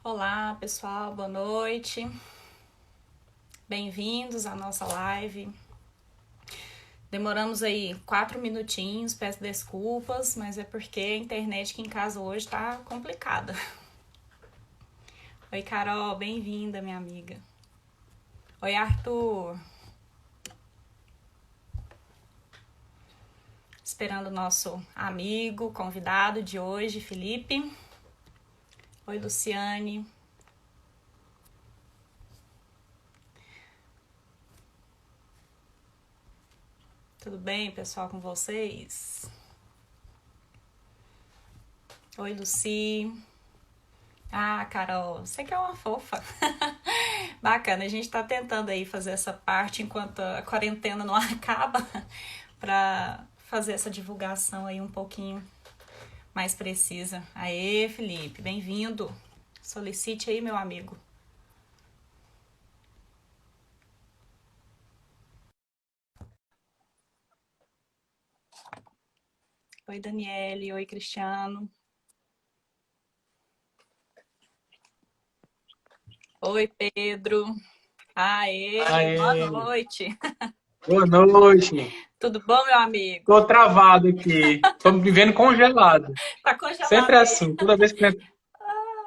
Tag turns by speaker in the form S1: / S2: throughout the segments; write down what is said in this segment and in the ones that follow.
S1: Olá, pessoal, boa noite. Bem-vindos à nossa live. Demoramos aí 4 minutinhos, peço desculpas, mas é porque a internet aqui em casa hoje tá complicada. Oi, Carol, bem-vinda, minha amiga. Oi, Arthur. Esperando o nosso amigo, convidado de hoje, Felipe. Oi, Luciane. Tudo bem, pessoal, com vocês? Oi, Luci. Ah, Carol, você que é uma fofa. Bacana, a gente tá tentando aí fazer essa parte enquanto a quarentena não acaba, pra fazer essa divulgação aí um pouquinho mais precisa. Aê, Felipe, bem-vindo. Solicite aí, meu amigo. Oi, Daniele. Oi, Cristiano. Oi, Pedro. Aê, boa
S2: Aê,
S1: noite.
S2: boa noite.
S1: Tudo bom, meu amigo?
S2: Tô travado aqui. Tô vivendo congelado.
S1: Tá
S2: Sempre
S1: congelado
S2: é
S1: aí?
S2: assim. Toda vez que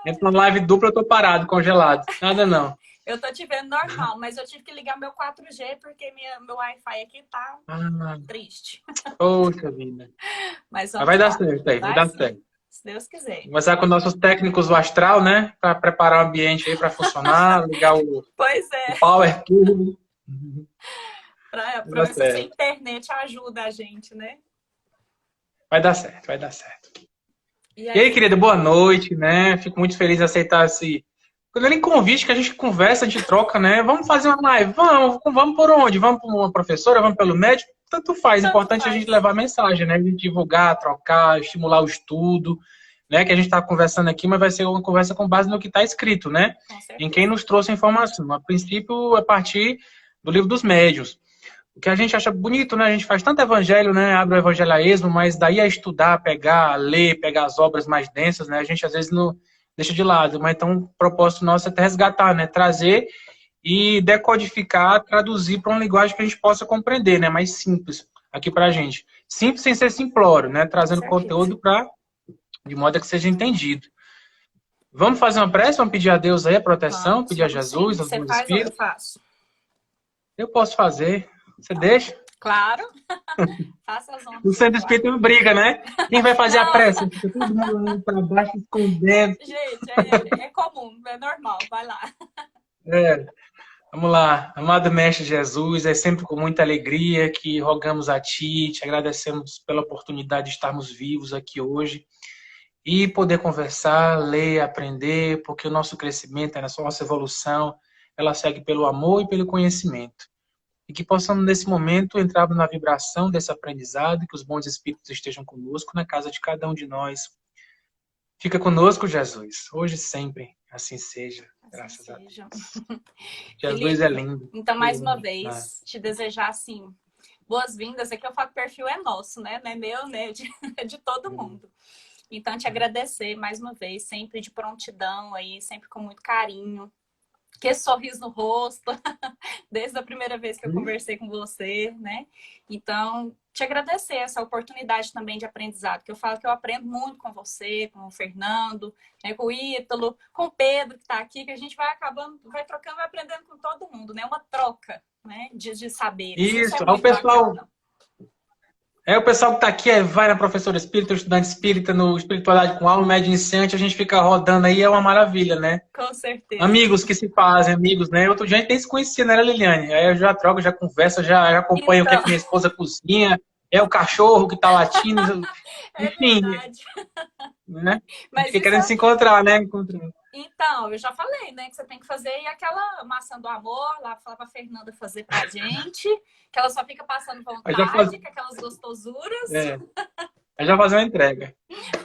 S2: entro na live dupla, eu tô parado, congelado. Nada não.
S1: Eu tô te vendo normal, mas eu tive que ligar meu 4G porque meu Wi-Fi aqui tá
S2: Ah,
S1: triste.
S2: poxa vida.
S1: Mas
S2: Mas
S1: vamos
S2: vai dar
S1: lá.
S2: certo aí, vai
S1: Vai
S2: dar
S1: sim,
S2: certo.
S1: se Deus quiser.
S2: Conversar com nossos técnicos do Astral, né? Para preparar o ambiente aí para funcionar, ligar
S1: Pois
S2: o
S1: é,
S2: power tudo. Vai
S1: pra
S2: dar
S1: ver se essa
S2: certo.
S1: internet ajuda a gente, né?
S2: Vai dar certo, vai dar certo.
S1: E
S2: E aí,
S1: aí?
S2: querida, boa noite, né? Fico muito feliz em aceitar esse. Quando ele convite que a gente conversa, a gente troca, né? Vamos fazer uma live? Vamos por onde? Vamos por uma professora? Vamos pelo médico? Tanto faz. O
S1: Tanto
S2: importante é a gente
S1: faz.
S2: levar a mensagem, né? Divulgar, trocar, estimular o estudo, né? Que a gente está conversando aqui, mas vai ser uma conversa com base no que está escrito, né?
S1: Com
S2: Em quem
S1: certeza.
S2: nos trouxe a informação. A princípio, a partir do livro dos médiuns. O que a gente acha bonito, né? A gente faz tanto evangelho, né? Abre o evangelho a esmo, mas daí a estudar, pegar, ler, pegar as obras mais densas, né? A gente às vezes não deixa de lado. Mas então o propósito nosso é até resgatar, né? Trazer e decodificar, traduzir para uma linguagem que a gente possa compreender, né? Mais simples aqui para a gente. Simples sem ser simplório, né?
S1: Com
S2: Trazendo
S1: certeza.
S2: conteúdo para de modo que seja entendido. Vamos fazer uma prece, vamos pedir a Deus aí a proteção,
S1: Vamos,
S2: pedir a
S1: vamos sim.
S2: Jesus, aos
S1: Você
S2: bons
S1: faz ou eu
S2: espíritos.
S1: faço?
S2: Eu posso fazer. Você deixa?
S1: Claro. Faça as
S2: O
S1: honras aí,
S2: centro
S1: meu
S2: espírita é uma
S1: amigo.
S2: briga, né? Quem vai fazer a
S1: Não,
S2: prece? Fica todo mundo olhando para baixo, escondendo.
S1: gente, é comum, é normal. Vai lá.
S2: É, vamos lá. Amado Mestre Jesus, é sempre com muita alegria que rogamos a Ti, te agradecemos pela oportunidade de estarmos vivos aqui hoje e poder conversar, ler, aprender, porque o nosso crescimento, a nossa evolução, ela segue pelo amor e pelo conhecimento. E que possamos, nesse momento, entrar na vibração desse aprendizado, que os bons espíritos estejam conosco na casa de cada um de nós. Fica conosco, Jesus, hoje e sempre. Assim seja,
S1: Assim
S2: graças a
S1: seja.
S2: Deus. Jesus é
S1: Felipe,
S2: lindo.
S1: então mais uma
S2: Ele- Ah,
S1: vez te desejar assim boas-vindas. Aqui eu falo que o perfil é nosso, né? Não é meu, né? É de todo mundo. Então te agradecer mais uma vez, sempre de prontidão aí, sempre com muito carinho. Que esse sorriso no rosto, desde a primeira vez que eu conversei com você, né? Então, te agradecer essa oportunidade também de aprendizado, que eu falo que eu aprendo muito com você, com o Fernando, né, com o Ítalo, com o Pedro, que está aqui, que a gente vai acabando, vai trocando, vai aprendendo com todo mundo, né? Uma troca, né, de saberes. Isso é
S2: Isso, aí
S1: muito bacana.
S2: o pessoal que está aqui vai na professora espírita, o estudante espírita, no Espiritualidade com Alma, médio iniciante, a gente fica rodando aí, é uma maravilha, né?
S1: Com certeza.
S2: Amigos que se fazem, amigos, né? Outro dia a gente nem se conhecia, né, Liliane? Aí eu já troco, já converso, já acompanho o que é
S1: Então,
S2: que minha esposa cozinha, é o cachorro que está latindo,
S1: é
S2: enfim,
S1: verdade.
S2: né? A gente
S1: Mas
S2: fica
S1: isso
S2: querendo se encontrar, né? Encontrar.
S1: Então, eu já falei, né, que você tem que fazer e aquela maçã do amor, lá falar pra Fernanda fazer pra gente, que ela só fica passando
S2: Aí já faz,
S1: vontade, com aquelas gostosuras.
S2: é. Eu já fazer uma entrega.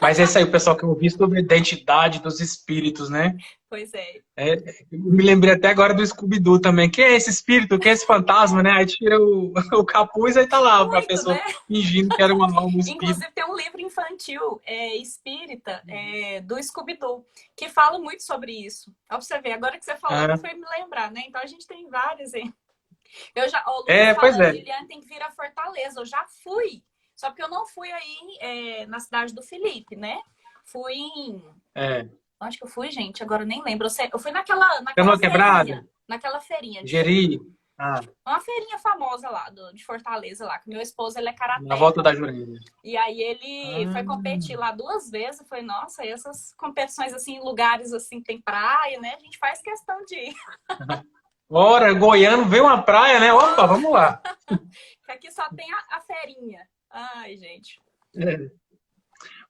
S2: Mas esse aí, o pessoal que eu vi sobre a identidade dos espíritos, né?
S1: Pois é.
S2: É, me lembrei até agora do Scooby-Doo também. Quem é esse espírito? Quem é esse fantasma, né? Aí tira o capuz e tá lá a
S1: Muito, né?
S2: pessoa fingindo que era uma alma, um espírito.
S1: Inclusive tem um livro infantil, espírita, do Scooby-Doo, que fala muito sobre isso. Ó, pra você ver, agora que você falou, que
S2: Ah,
S1: foi me lembrar, né? Então a gente tem vários, hein? O Lucas
S2: é, pois
S1: fala,
S2: é.
S1: Liliane tem que vir a Fortaleza. Eu já fui. Só que eu não fui aí na cidade do Felipe, né? Fui em.
S2: É.
S1: Onde que eu fui, gente? Agora eu nem lembro. Eu fui naquela
S2: Canoa quebrada,
S1: feirinha. Naquela feirinha de feira.
S2: Jeri, ah,
S1: Uma feirinha famosa lá, de Fortaleza, lá, que meu esposo ele é
S2: na volta
S1: karateca.
S2: da Jurema.
S1: E aí ele foi competir
S2: Ah.
S1: lá 2 vezes. Foi, nossa, essas competições assim, em lugares assim, tem praia, né? A gente faz questão de ir.
S2: Ora, Goiano veio uma praia, né? Opa, vamos lá.
S1: Que aqui só tem a feirinha. Ai, gente.
S2: É.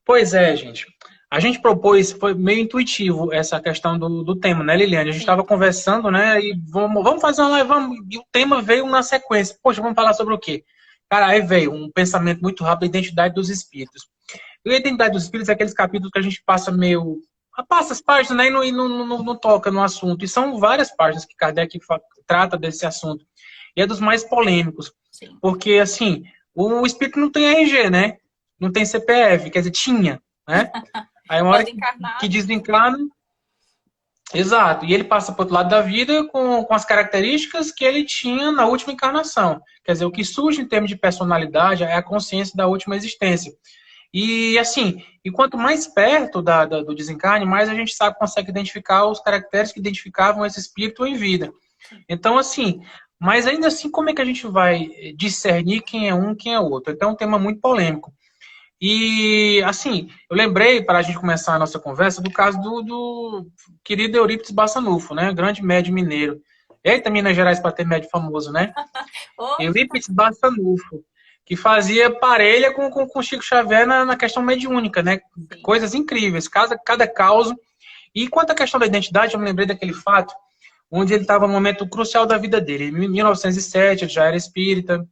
S2: Pois é, gente. A gente propôs, foi meio intuitivo essa questão do tema, né, Liliane? A gente
S1: Sim.
S2: estava conversando, né? E vamos fazer uma live, vamos, e o tema veio na sequência. Poxa, vamos falar sobre o quê? Cara, aí veio um pensamento muito rápido, a identidade dos espíritos. E a identidade dos espíritos é aqueles capítulos que a gente passa meio. Passa as páginas, né? E não toca no assunto. E são várias páginas que Kardec trata desse assunto. E é dos mais polêmicos.
S1: Sim.
S2: Porque, assim, o espírito não tem RG, né? Não tem CPF, quer dizer, tinha, né? Aí uma hora
S1: Quando
S2: que
S1: encarnado.
S2: desencarna, exato, e ele passa para o outro lado da vida com as características que ele tinha na última encarnação. Quer dizer, o que surge em termos de personalidade é a consciência da última existência. E assim, e quanto mais perto do desencarne, mais a gente sabe, consegue identificar os caracteres que identificavam esse espírito em vida. Então, assim, mas ainda assim, como é que a gente vai discernir quem é um, quem é outro? Então, é um tema muito polêmico. E, assim, eu lembrei, para a gente começar a nossa conversa, do caso do querido Eurípides Bassanufo, né? Grande médium mineiro. Eita, Minas Gerais para ter médium famoso, né?
S1: Oh,
S2: Eurípides Bassanufo, que fazia parelha com Chico Xavier na questão mediúnica, né?
S1: sim.
S2: Coisas incríveis, cada caso. E quanto à questão da identidade, eu me lembrei daquele fato onde ele estava no momento crucial da vida dele. Em 1907, ele já era espírita,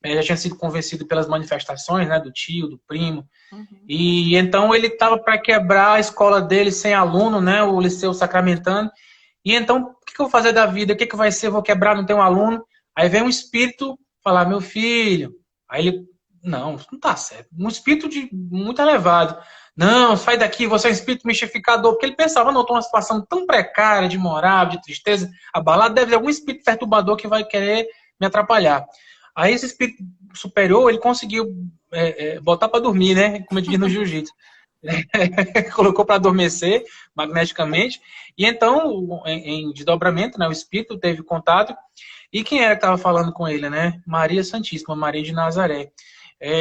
S2: já tinha sido convencido pelas manifestações, né, do tio, do primo.
S1: Uhum.
S2: E então ele estava para quebrar a escola dele sem aluno, né, o Liceu Sacramentano. E então, o que eu vou fazer da vida? O que vai ser? Eu vou quebrar, não tenho um aluno? Aí vem um espírito falar, meu filho. Aí ele, não, isso não está certo. Um espírito muito elevado. Não, sai daqui, você é um espírito mistificador. Porque ele pensava, não, estou numa situação tão precária de moral, de tristeza, abalado, deve ter algum espírito perturbador que vai querer me atrapalhar. Aí esse espírito superior, ele conseguiu botar para dormir, né? Como eu diz no jiu-jitsu. Colocou para adormecer magneticamente. E então, em desdobramento, né, o espírito teve contato. E quem era que estava falando com ele, né? Maria Santíssima, Maria de Nazaré.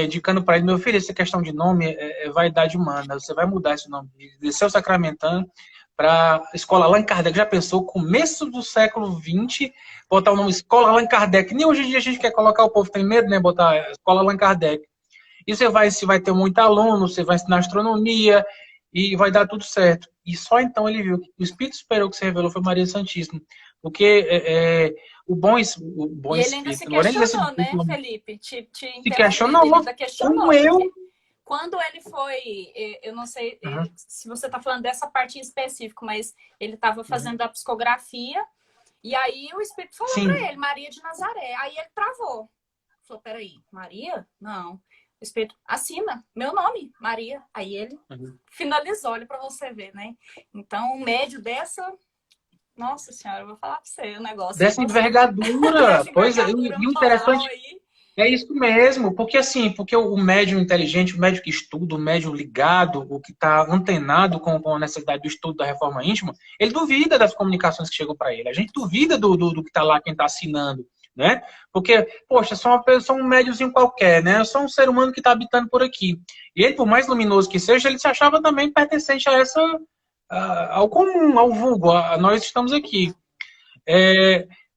S2: Indicando para ele, meu filho, essa questão de nome é vaidade humana. Você vai mudar esse nome de Liceu Sacramentano para Escola Allan Kardec. Já pensou, começo do século XX, botar o nome Escola Allan Kardec? Nem hoje em dia a gente quer colocar, o povo tem medo, né? Botar Escola Allan Kardec. E você vai ter muito aluno, você vai ensinar astronomia e vai dar tudo certo. E só então ele viu que o Espírito Superior que se revelou foi Maria Santíssima. Porque o bom
S1: E ele ainda se
S2: Espírito, Lorenzo desse
S1: questionou, né, Felipe? Te
S2: se
S1: interrompendo, ele
S2: questionou,
S1: ainda
S2: como
S1: questionou,
S2: eu.
S1: porque quando ele foi, eu não sei
S2: Uhum,
S1: se você está falando dessa parte em específico, mas ele estava
S2: uhum.
S1: fazendo a psicografia, e aí o Espírito falou para
S2: Sim.
S1: ele, Maria de Nazaré. Aí ele travou. Falou, peraí, Maria? Não. O Espírito, assina, meu nome, Maria. Aí ele
S2: Uhum.
S1: finalizou, olha para você ver, né? Então, um médio dessa, nossa senhora, eu vou falar para você o negócio.
S2: Dessa
S1: Você
S2: envergadura.
S1: dessa
S2: Pois é,
S1: envergadura
S2: e o
S1: moral
S2: interessante
S1: aí.
S2: é isso mesmo, porque assim, porque o médium inteligente, o médium que estuda, o médium ligado, o que está antenado com a necessidade do estudo da reforma íntima, ele duvida das comunicações que chegam para ele. A gente duvida do que está lá, quem está assinando, né? Porque, poxa, sou um médiumzinho qualquer, né? Eu sou um ser humano que está habitando por aqui. E ele, por mais luminoso que seja, ele se achava também pertencente ao comum, ao vulgo, a nós estamos aqui.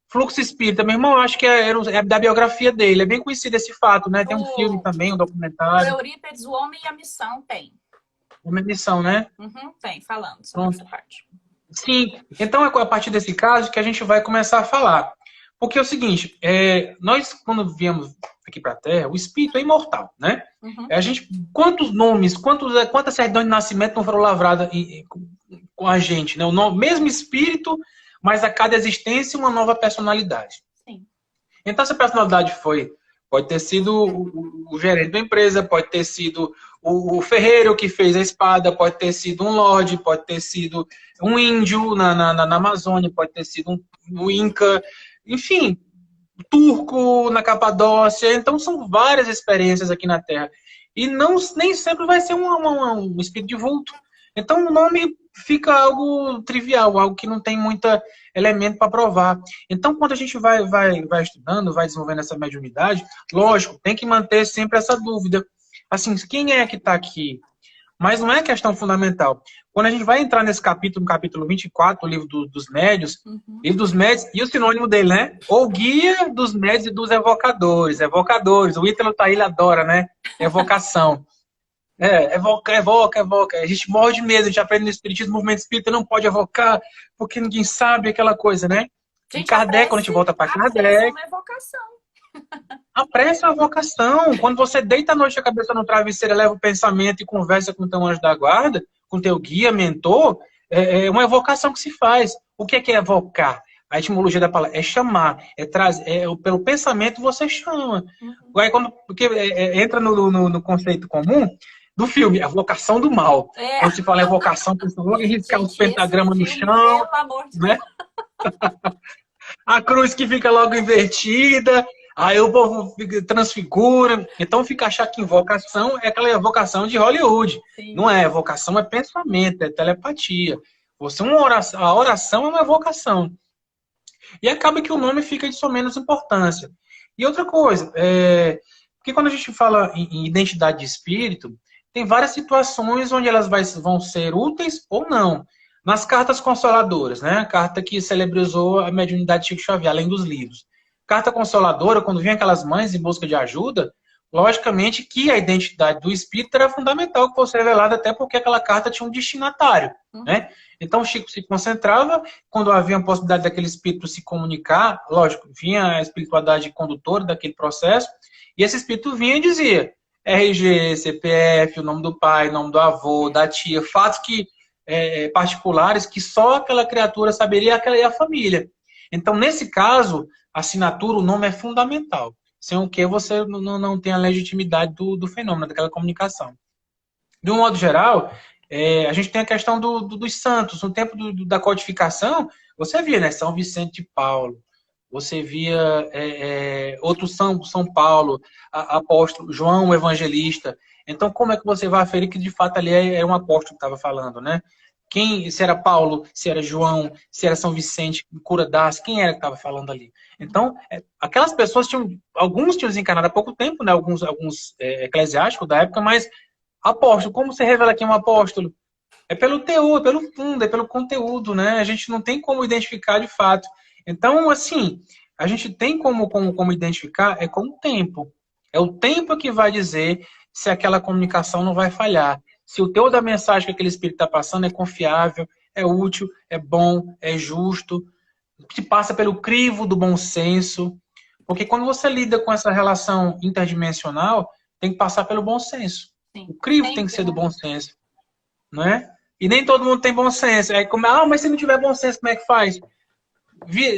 S2: Fluxo Espírita, meu irmão, acho que é da biografia dele. É bem conhecido esse fato, né? Tem um filme
S1: Do,
S2: também, um
S1: do
S2: documentário.
S1: Eurípides, o Homem e a Missão, tem.
S2: Uma edição, né?
S1: Uhum, tem, falando sobre
S2: Pronto.
S1: essa parte.
S2: Sim. Então é a partir desse caso que a gente vai começar a falar. Porque é o seguinte, nós quando viemos aqui para a Terra, o espírito é imortal, né?
S1: Uhum.
S2: A gente, quantos nomes, quantas certidões de nascimento não foram lavradas com a gente, né? O mesmo espírito, mas a cada existência uma nova personalidade.
S1: Sim.
S2: Então essa personalidade pode ter sido o gerente da empresa, pode ter sido o ferreiro que fez a espada, pode ter sido um lorde, pode ter sido um índio na Amazônia, pode ter sido um Inca, enfim, turco na Capadócia. Então são várias experiências aqui na Terra. E nem sempre vai ser um espírito de vulto. Então o nome fica algo trivial, algo que não tem muito elemento para provar. Então quando a gente vai estudando, vai desenvolvendo essa mediunidade, lógico, tem que manter sempre essa dúvida. Assim, quem é que está aqui? Mas não é questão fundamental. Quando a gente vai entrar nesse capítulo, no capítulo 24, o livro dos médios, livro dos médios, e o sinônimo dele, né? O guia dos médios e dos evocadores. Evocadores, o Ítalo tá aí, ele adora, né? Evocação. Evoca. A gente morre de medo, a gente aprende no Espiritismo, o movimento espírita não pode evocar, porque ninguém sabe aquela coisa, né? E
S1: Gente,
S2: Kardec, quando a gente volta para Kardec...
S1: é uma evocação.
S2: A prece é uma vocação. Quando você deita à noite a cabeça no travesseiro, leva o pensamento e conversa com o teu anjo da guarda, com o teu guia, mentor, é uma evocação que se faz. O que é evocar? A etimologia da palavra é chamar, pelo pensamento você chama. Aí porque entra no conceito comum do filme, a vocação do mal. Quando se fala evocação, a pessoa logo riscar os pentagramas no chão,
S1: pelo amor de
S2: né? A cruz que fica logo invertida. Aí o povo transfigura. Então fica achar que invocação é aquela evocação de Hollywood. Sim. Não é. Evocação é pensamento, é telepatia. A oração é uma evocação. E acaba que o nome fica de só menos importância. E outra coisa, porque quando a gente fala em identidade de espírito, tem várias situações onde elas vão ser úteis ou não. Nas cartas consoladoras, né? A carta que celebrizou a mediunidade de Chico Xavier, além dos livros. Carta consoladora, quando vinha aquelas mães em busca de ajuda, logicamente que a identidade do espírito era fundamental que fosse revelada, até porque aquela carta tinha um destinatário, né? Então Chico se concentrava, quando havia a possibilidade daquele espírito se comunicar, lógico, vinha a espiritualidade condutora daquele processo, e esse espírito vinha e dizia RG, CPF, o nome do pai, o nome do avô, da tia, fatos particulares que só aquela criatura saberia, aquela e a família. Então, nesse caso, a assinatura, o nome é fundamental. Sem o que você não tem a legitimidade do fenômeno, daquela comunicação. De um modo geral, a gente tem a questão dos santos. No tempo da codificação, você via, né? São Vicente de Paulo, você via outro São Paulo, apóstolo João o Evangelista. Então, como é que você vai aferir que de fato ali é um apóstolo que estava falando, né? Se era Paulo, se era João, se era São Vicente, Cura das, quem era que estava falando ali? Então, aquelas pessoas alguns tinham desencarnado há pouco tempo, né? Alguns eclesiásticos da época, mas apóstolo, como você revela que é um apóstolo? É pelo teor, é pelo fundo, é pelo conteúdo, né? A gente não tem como identificar de fato. Então, assim, a gente tem como identificar com o tempo. É o tempo que vai dizer se aquela comunicação não vai falhar. Se o teor da mensagem que aquele espírito está passando é confiável, é útil, é bom, é justo, se passa pelo crivo do bom senso. Porque quando você lida com essa relação interdimensional, tem que passar pelo bom senso. Sim. O crivo tem que ser do bom senso. Não é? E nem todo mundo tem bom senso. Mas se não tiver bom senso, como é que faz?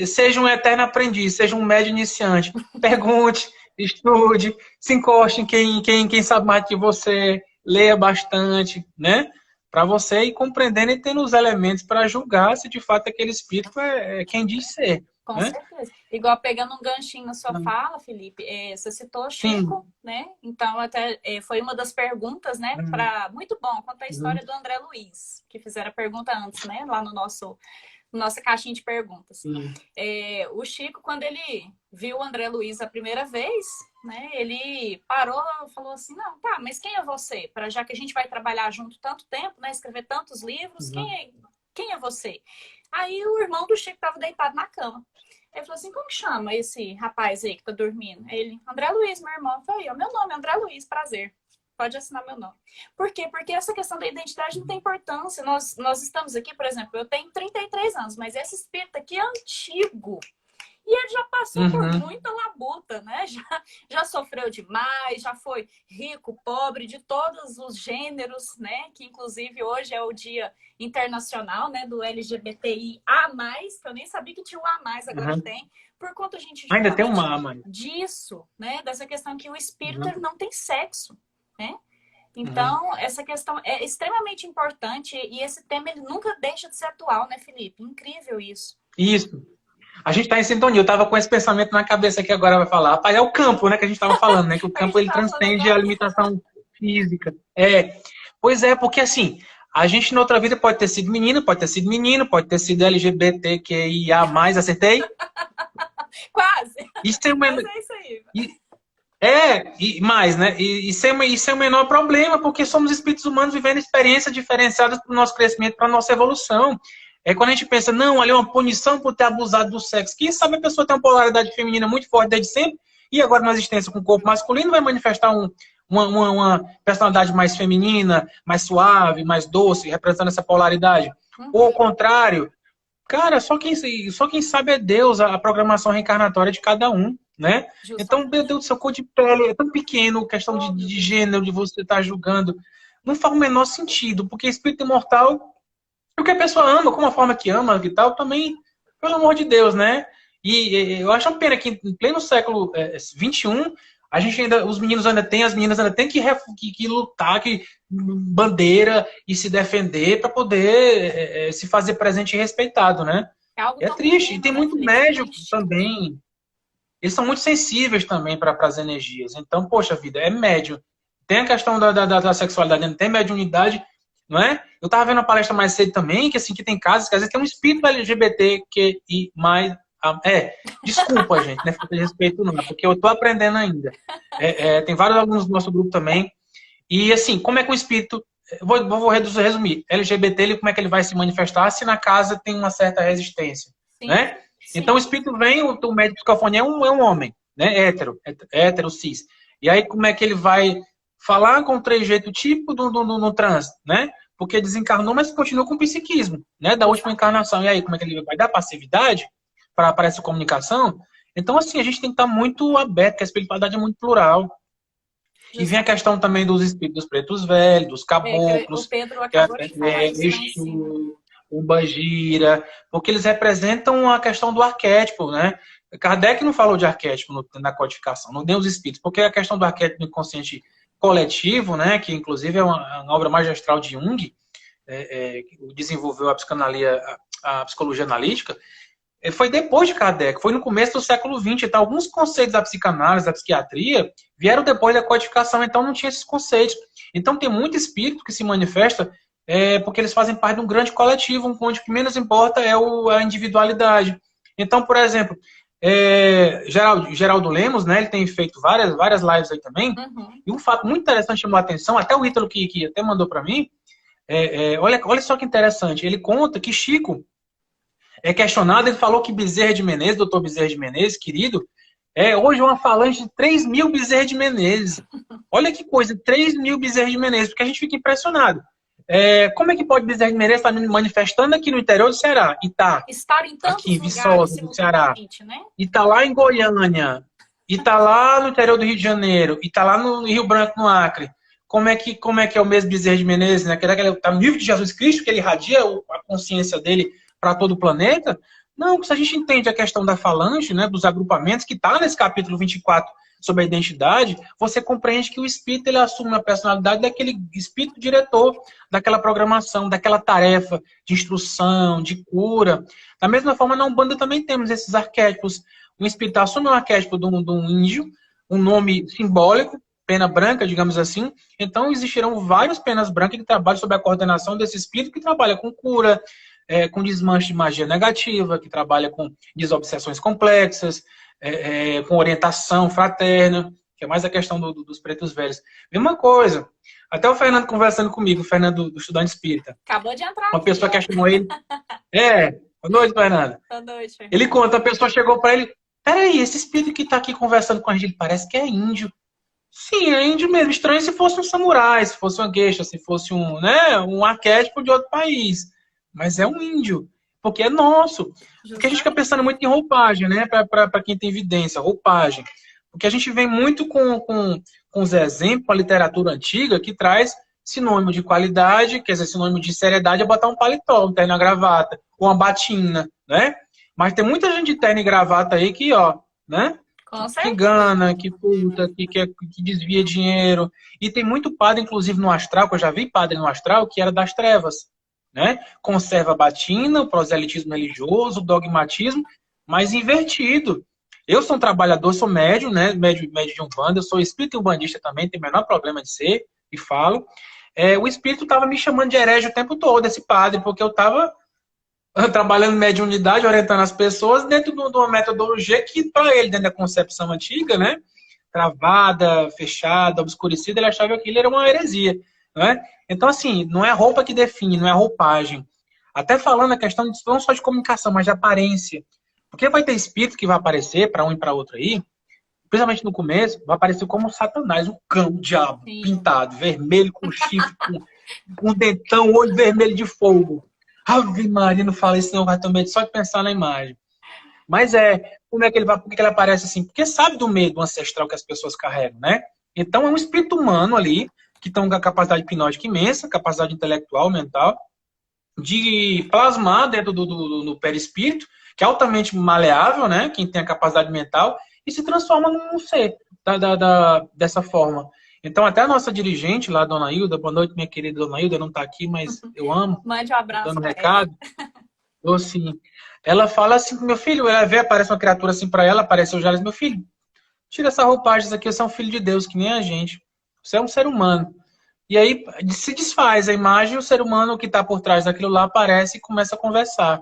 S2: Seja um eterno aprendiz, seja um médio iniciante. Pergunte, estude, se encoste em quem sabe mais que você, leia bastante, né? Para você ir compreendendo e tendo os elementos para julgar se de fato aquele espírito é quem diz ser.
S1: Com
S2: né?
S1: certeza. Igual pegando um ganchinho na sua fala, Felipe, você citou Chico, né? Então, até foi uma das perguntas, né? Muito bom, conta a história do André Luiz, que fizeram a pergunta antes, né? Lá no nossa caixinha de perguntas. O Chico, quando ele viu o André Luiz a primeira vez, né? Ele parou e falou assim, não, tá, mas quem é você? Já que a gente vai trabalhar junto tanto tempo, né? Escrever tantos livros, quem é você? Aí o irmão do Chico estava deitado na cama. Ele falou assim, como que chama esse rapaz aí que tá dormindo? Ele, André Luiz, meu irmão. Eu falei, meu nome é André Luiz, prazer. Pode assinar meu nome. Por quê? Porque essa questão da identidade não tem importância. Nós estamos aqui, por exemplo, eu tenho 33 anos, mas esse espírito aqui é antigo. E ele já passou por
S2: Uhum.
S1: muita labuta, né? Já sofreu demais, já foi rico, pobre, de todos os gêneros, né? Que inclusive hoje é o Dia Internacional, né, do LGBTI+, que eu nem sabia que tinha o A mais, agora
S2: Uhum.
S1: tem, por conta, gente,
S2: Ainda tem
S1: justamente
S2: uma, mãe.
S1: disso, né? Dessa questão que o espírito
S2: Uhum.
S1: ele não tem sexo, né?
S2: Uhum.
S1: Então, essa questão é extremamente importante e esse tema ele nunca deixa de ser atual, né, Felipe? Incrível isso.
S2: Isso. A gente está em sintonia. Eu estava com esse pensamento na cabeça que agora vai falar. Rapaz, é o campo, né, que a gente estava falando, né? Que o
S1: A gente
S2: campo ele
S1: estava falando
S2: transcende a
S1: agora.
S2: limitação física. É. Pois é, porque assim, a gente na outra vida pode ter sido menino, pode ter sido menino, pode ter sido LGBTQIA+, acertei?
S1: Quase,
S2: Isso é uma,
S1: mas é isso aí.
S2: e mais, né? E isso é o menor problema, porque somos espíritos humanos vivendo experiências diferenciadas para o nosso crescimento, para a nossa evolução. É quando a gente pensa, não, ali é uma punição por ter abusado do sexo. Quem sabe a pessoa tem uma polaridade feminina muito forte desde sempre, e agora na existência com o corpo masculino vai manifestar uma personalidade mais feminina, mais suave, mais doce, representando essa polaridade. Ou ao contrário, cara, só quem sabe é Deus, a programação reencarnatória de cada um, né? Então, meu
S1: Justamente.
S2: Deus do céu, cor de pele é tão pequeno, questão
S1: Oh,
S2: de,
S1: meu
S2: de
S1: Deus.
S2: gênero, de você estar julgando, não faz o menor sentido, porque espírito imortal, o que a pessoa ama, como a forma que ama e tal, também, pelo amor de Deus, né? E eu acho uma pena que em pleno século XXI, a gente ainda, os meninos ainda têm, as meninas ainda têm que lutar, que bandeira e se defender para poder se fazer presente e respeitado, né?
S1: É algo
S2: É
S1: tão
S2: triste. E
S1: pequeno,
S2: tem
S1: né,
S2: muito
S1: Felipe? Tão
S2: médico
S1: instinto.
S2: também. Eles são muito sensíveis também para as energias. Então, poxa vida, é médium. Tem a questão da sexualidade, não tem mediunidade, não é? Eu estava vendo uma palestra mais cedo também, que assim, que tem casos que às vezes tem um espírito LGBTQI+. Desculpa, gente, não é falta de respeito não, é porque eu estou aprendendo ainda. Tem vários alunos do nosso grupo também. E assim, como é que o espírito. Vou resumir. LGBT, ele, como é que ele vai se manifestar se na casa tem uma certa resistência,
S1: Sim,
S2: né? Então o
S1: sim.
S2: espírito vem, o médico de psicofonia é um homem, né? Hétero, cis. E aí como é que ele vai falar com o trejeito típico no trânsito, né? Porque desencarnou, mas continua com o psiquismo, né? Da última
S1: Justamente.
S2: encarnação. E aí, como é que ele vai dar passividade para essa comunicação? Então, assim, a gente tem que estar muito aberto, porque a espiritualidade é muito plural. E vem a
S1: Justamente.
S2: questão também dos espíritos pretos velhos, dos
S1: O
S2: caboclos,
S1: Pedro
S2: que é,
S1: acabou de falar isso lá em cima.
S2: Exu, Umbagira, porque eles representam a questão do arquétipo, né? Kardec não falou de arquétipo na codificação, não nem os espíritos, porque a questão do arquétipo inconsciente coletivo, né, que inclusive é uma obra magistral de Jung, que desenvolveu a psicologia analítica, foi depois de Kardec, foi no começo do século XX. Então, alguns conceitos da psicanálise, da psiquiatria, vieram depois da codificação, então não tinha esses conceitos. Então, tem muito espírito que se manifesta porque eles fazem parte de um grande coletivo, onde o que menos importa é a individualidade. Então, por exemplo, Geraldo Lemos, né, ele tem feito várias lives aí também,
S1: Uhum.
S2: e um fato muito interessante chamou a atenção, até o Ítalo que até mandou para mim, olha só que interessante, ele conta que Chico questionado, ele falou que Bezerra de Menezes, doutor Bezerra de Menezes, querido, hoje uma falange de 3 mil Bezerra de Menezes. Olha que coisa, 3 mil Bezerra de Menezes, porque a gente fica impressionado. Como é que pode Bezerra de Menezes estar manifestando aqui no interior do Ceará? E tá
S1: Estar em
S2: aqui
S1: tantos
S2: em
S1: lugares
S2: Viçosa, do Ceará.
S1: simultaneamente, né?
S2: E tá lá em Goiânia. E tá lá no interior do Rio de Janeiro. E tá lá no Rio Branco, no Acre. Como é que é o mesmo Bezerra de Menezes, né? Que ele tá no nível de Jesus Cristo, que ele irradia a consciência dele para todo o planeta. Não, se a gente entende a questão da falange, né, dos agrupamentos, que está nesse capítulo 24 sobre a identidade, você compreende que o espírito ele assume a personalidade daquele espírito diretor daquela programação, daquela tarefa de instrução, de cura. Da mesma forma, na Umbanda também temos esses arquétipos. O espírito assume o arquétipo de um índio, um nome simbólico, pena branca, digamos assim. Então, existirão várias penas brancas que trabalham sob a coordenação desse espírito que trabalha com cura, com desmanche de magia negativa, que trabalha com desobsessões complexas, com orientação fraterna, que é mais a questão dos pretos velhos. Mesma coisa. Até o Fernando conversando comigo, o Fernando do Estudante Espírita.
S1: Acabou de entrar
S2: Uma
S1: aqui,
S2: pessoa
S1: ó.
S2: questionou ele. Boa noite, Fernando.
S1: Boa noite,
S2: Ele
S1: Fernando.
S2: conta, a pessoa chegou para ele, peraí, esse espírito que está aqui conversando com a gente, parece que é índio. Sim, é índio mesmo. Estranho se fosse um samurai, se fosse uma geisha, se fosse um arquétipo de outro país. Mas é um índio. porque é nosso. Porque a gente fica
S1: Justamente.
S2: pensando muito em roupagem, né? Para quem tem evidência, roupagem. Porque a gente vem muito com os exemplos, com a literatura antiga, que traz sinônimo de qualidade, quer dizer, sinônimo de seriedade é botar um paletó, um terno e gravata, uma batina, né? Mas tem muita gente de terno e gravata aí que, ó, né?
S1: Com
S2: Que
S1: certeza.
S2: gana, que puta, que desvia dinheiro. E tem muito padre, inclusive no astral, que eu já vi padre no astral, que era das trevas, né? Conserva a batina, o proselitismo religioso, o dogmatismo, mas invertido. Eu sou um trabalhador, sou médium, né? Médio de Umbanda, eu sou espírita e umbandista também, tem o menor problema de ser, e falo. O espírito estava me chamando de herege o tempo todo, esse padre, porque eu estava trabalhando em mediunidade, orientando as pessoas dentro de uma metodologia que, para ele, dentro da concepção antiga, né? Travada, fechada, obscurecida, ele achava que aquilo era uma heresia, né? Então, assim, não é roupa que define, não é roupagem. Até falando a questão de, não só de comunicação, mas de aparência. Porque vai ter espírito que vai aparecer para um e para outro aí, principalmente no começo, vai aparecer como Satanás, um cão, um diabo,
S1: Sim.
S2: pintado, vermelho, com chifre, com um dentão, olho vermelho de fogo. Ave Maria, não fala isso não, vai ter medo só de pensar na imagem. Mas como é que ele vai, por que ele aparece assim? Porque sabe do medo ancestral que as pessoas carregam, né? Então é um espírito humano ali, que tem uma capacidade hipnótica imensa, capacidade intelectual, mental, de plasmar dentro do perispírito, que é altamente maleável, né? Quem tem a capacidade mental, e se transforma num ser dessa forma. Então, até a nossa dirigente lá, Dona Hilda, boa noite, minha querida Dona Hilda, não está aqui, mas eu amo,
S1: Mande um abraço
S2: dando
S1: para ela.
S2: recado. Ou assim, ela fala assim, meu filho, ela vê, aparece uma criatura assim para ela, apareceu já, ela diz, meu filho, tira essa roupagem, aqui, você é um filho de Deus, que nem a gente. Você é um ser humano. E aí se desfaz a imagem, o ser humano que está por trás daquilo lá aparece e começa a conversar.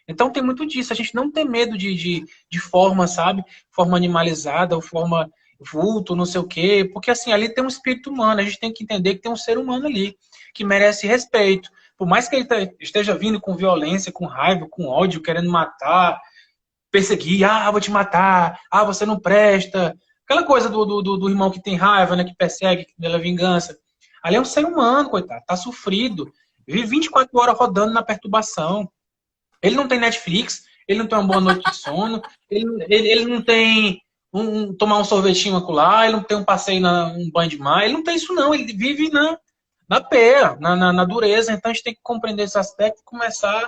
S2: Então tem muito disso, a gente não tem medo de forma, sabe? Forma animalizada, ou forma vulto, não sei o quê, porque assim, ali tem um espírito humano, a gente tem que entender que tem um ser humano ali, que merece respeito. Por mais que ele esteja vindo com violência, com raiva, com ódio, querendo matar, perseguir, vou te matar, você não presta. Aquela coisa do irmão que tem raiva, né, que persegue, que pela vingança. Ali é um ser humano, coitado, tá sofrido. Vive 24 horas rodando na perturbação. Ele não tem Netflix, ele não tem uma boa noite de sono, ele não tem tomar um sorvetinho acolá, ele não tem um passeio, um banho de mar, ele não tem isso não, ele vive na peia, na dureza. Então a gente tem que compreender esse aspecto e começar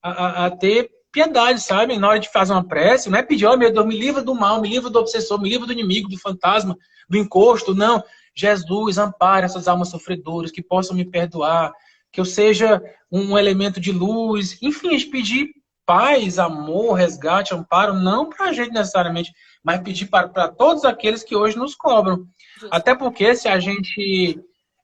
S2: a ter piedade, sabe? Na hora de fazer uma prece, não é pedir, meu Deus, me livra do mal, me livra do obsessor, me livra do inimigo, do fantasma, do encosto, não. Jesus, ampare essas almas sofredoras, que possam me perdoar, que eu seja um elemento de luz. Enfim, a gente pedir paz, amor, resgate, amparo, não para a gente necessariamente, mas pedir para todos aqueles que hoje nos cobram. Até
S1: Justamente.
S2: porque se a gente...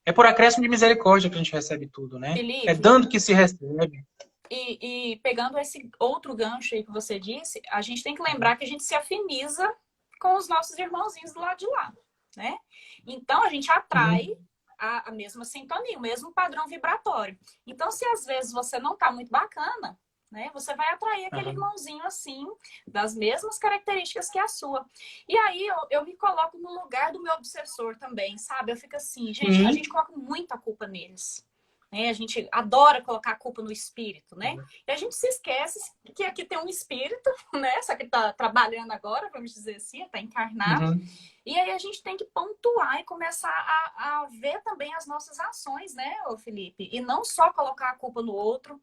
S2: É por acréscimo de misericórdia que a gente recebe tudo, né? É
S1: Felipe,
S2: dando que se recebe.
S1: e pegando esse outro gancho aí que você disse, a gente tem que lembrar que a gente se afiniza com os nossos irmãozinhos do lado de lá, né? Então a gente atrai
S2: Uhum.
S1: a mesma sintonia, o mesmo padrão vibratório. Então, se às vezes você não tá muito bacana, né? Você vai atrair aquele
S2: Uhum.
S1: irmãozinho assim, das mesmas características que a sua. E aí eu me coloco no lugar do meu obsessor também, sabe? Eu fico assim, gente, a
S2: Sim.
S1: gente coloca muita culpa neles. Né? A gente adora colocar a culpa no espírito, né? E a gente se esquece que aqui tem um espírito, né? Só que está trabalhando agora, vamos dizer assim, está encarnado.
S2: Uhum.
S1: E aí a gente tem que pontuar e começar a ver também as nossas ações, né, ô Felipe? E não só colocar a culpa no outro.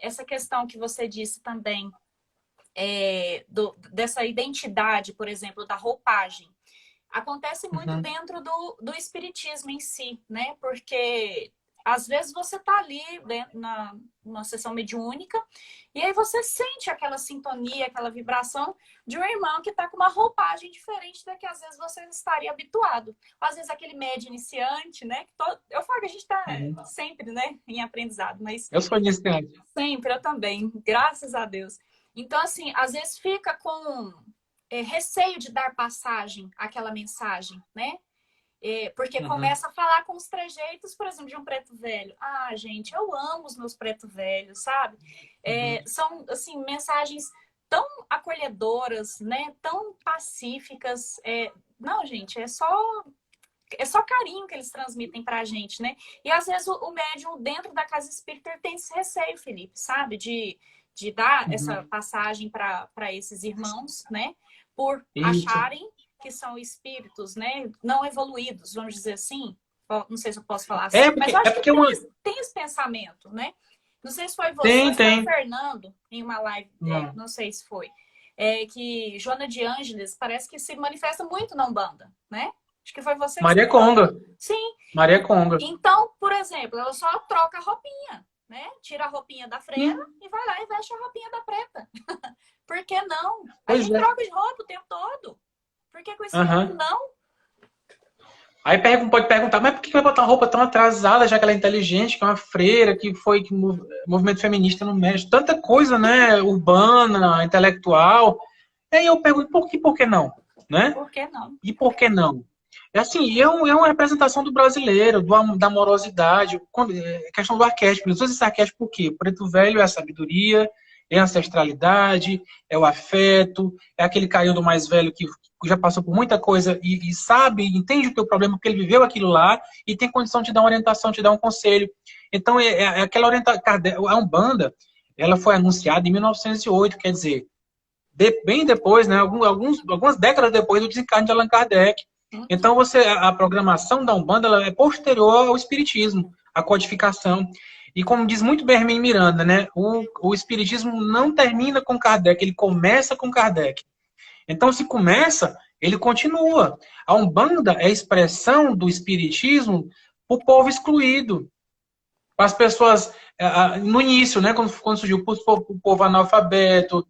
S1: Essa questão que você disse também, dessa identidade, por exemplo, da roupagem, acontece muito
S2: Uhum.
S1: dentro do espiritismo em si, né? Porque às vezes você tá ali numa sessão mediúnica e aí você sente aquela sintonia, aquela vibração de um irmão que tá com uma roupagem diferente da que às vezes você estaria habituado. Às vezes aquele médio iniciante, né? Eu falo que a gente tá
S2: Uhum.
S1: sempre, né, em aprendizado, mas
S2: Eu sou iniciante.
S1: sempre, eu também, graças a Deus. Então, assim, às vezes fica com receio de dar passagem àquela mensagem, né? Porque
S2: Uhum.
S1: começa a falar com os trejeitos, por exemplo, de um preto velho. Gente, eu amo os meus preto velhos, sabe?
S2: Uhum.
S1: São, assim, mensagens tão acolhedoras, né? Tão pacíficas. Não, gente, é só é só carinho que eles transmitem pra gente, né? E às vezes o médium dentro da casa espírita ele tem esse receio, Felipe, sabe? De dar essa
S2: Uhum.
S1: passagem para esses irmãos, né? Por
S2: Isso.
S1: acharem que são espíritos, né? Não evoluídos, vamos dizer assim. Não sei se eu posso falar assim, mas eu
S2: É
S1: acho que
S2: porque uma...
S1: tem esse pensamento, né? Não sei se foi você ou
S2: Tem,
S1: se foi o
S2: tem.
S1: Fernando em uma live,
S2: Não.
S1: não sei se foi, que Joana de Ângeles parece que se manifesta muito na Umbanda, né? Acho que foi você que
S2: Maria
S1: citou.
S2: Conga.
S1: Sim.
S2: Maria Conga.
S1: Então, por exemplo, ela só troca a roupinha, né? Tira a roupinha da freira
S2: Sim.
S1: e vai lá e veste a roupinha da preta. Por que não? A
S2: Pois
S1: gente
S2: é.
S1: troca de roupa o tempo todo. Por que com o espírito
S2: Aham.
S1: não?
S2: Aí pode perguntar, mas por que vai botar uma roupa tão atrasada, já que ela é inteligente, que é uma freira, que movimento feminista no México, tanta coisa, né, urbana, intelectual. Aí eu pergunto, por que não? Né?
S1: Por que não?
S2: E por que não? É assim, é uma representação do brasileiro, da amorosidade, questão do arquétipo. Eles usam esse arquétipo por quê? O preto velho é a sabedoria, é a ancestralidade, é o afeto, é aquele carinho do mais velho que já passou por muita coisa e sabe, entende o teu problema porque ele viveu aquilo lá e tem condição de te dar uma orientação, te dar um conselho. Então, é aquela orientação. A Umbanda, ela foi anunciada em 1908, quer dizer, bem depois, né, algumas décadas depois do desencarne de Allan Kardec. Então, a programação da Umbanda ela é posterior ao Espiritismo, à codificação. E como diz muito bem Hermínio Miranda, né, o Espiritismo não termina com Kardec, ele começa com Kardec. Então, se começa, ele continua. A Umbanda é a expressão do Espiritismo para o povo excluído, para as pessoas, no início, né, quando surgiu, para o povo analfabeto,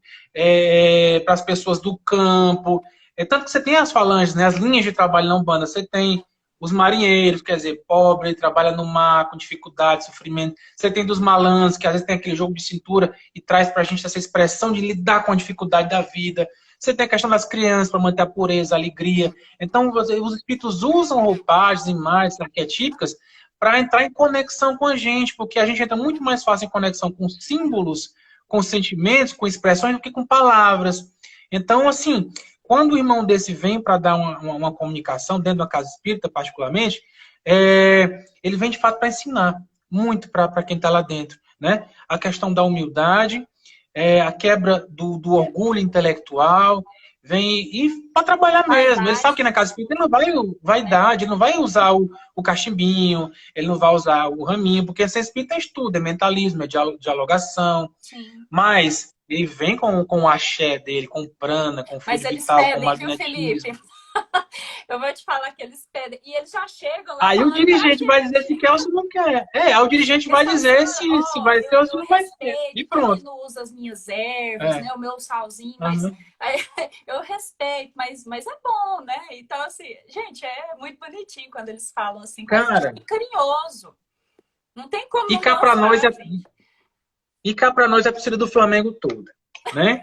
S2: para as pessoas do campo. Tanto que você tem as falanges, né, as linhas de trabalho na Umbanda, você tem os marinheiros, quer dizer, pobre, trabalha no mar, com dificuldade, sofrimento. Você tem dos malandros, que às vezes tem aquele jogo de cintura e traz para a gente essa expressão de lidar com a dificuldade da vida. Você tem a questão das crianças, para manter a pureza, a alegria. Então, os espíritos usam roupagens, imagens arquetípicas para entrar em conexão com a gente, porque a gente entra muito mais fácil em conexão com símbolos, com sentimentos, com expressões, do que com palavras. Então, assim, quando o irmão desse vem para dar uma comunicação, dentro da casa espírita, particularmente, ele vem de fato para ensinar muito para quem está lá dentro. Né? A questão da humildade, a quebra do orgulho intelectual, vem e para trabalhar mesmo. Ele sabe que na casa espírita ele não vai vaidade, ele não vai usar o cachimbinho, ele não vai usar o raminho, porque esse espírita é estudo, é mentalismo, é dialogação.
S1: Sim.
S2: Mas ele vem com o axé dele, com prana, com
S1: Mas
S2: fluido
S1: eles
S2: vital, com
S1: pedem, viu,
S2: magnetismo.
S1: Felipe? Eu vou te falar que eles pedem. E eles já chegam lá
S2: Aí o
S1: falando pra
S2: dirigente vai dizer
S1: gente.
S2: se quer ou se não quer. Aí o dirigente
S1: Eles
S2: vai
S1: falam assim,
S2: dizer se
S1: ó,
S2: vai ter ou se
S1: eu
S2: não vai ter. E
S1: respeito que ele
S2: pronto.
S1: não usa as minhas ervas,
S2: É.
S1: né? O meu salzinho, mas
S2: Uhum.
S1: eu respeito, mas é bom, né? Então, assim, gente, é muito bonitinho quando eles falam assim, com a gente,
S2: Cara,
S1: é carinhoso. Não tem como
S2: e
S1: não
S2: cá para nós
S1: gostar, gente.
S2: é a torcida do Flamengo toda, né?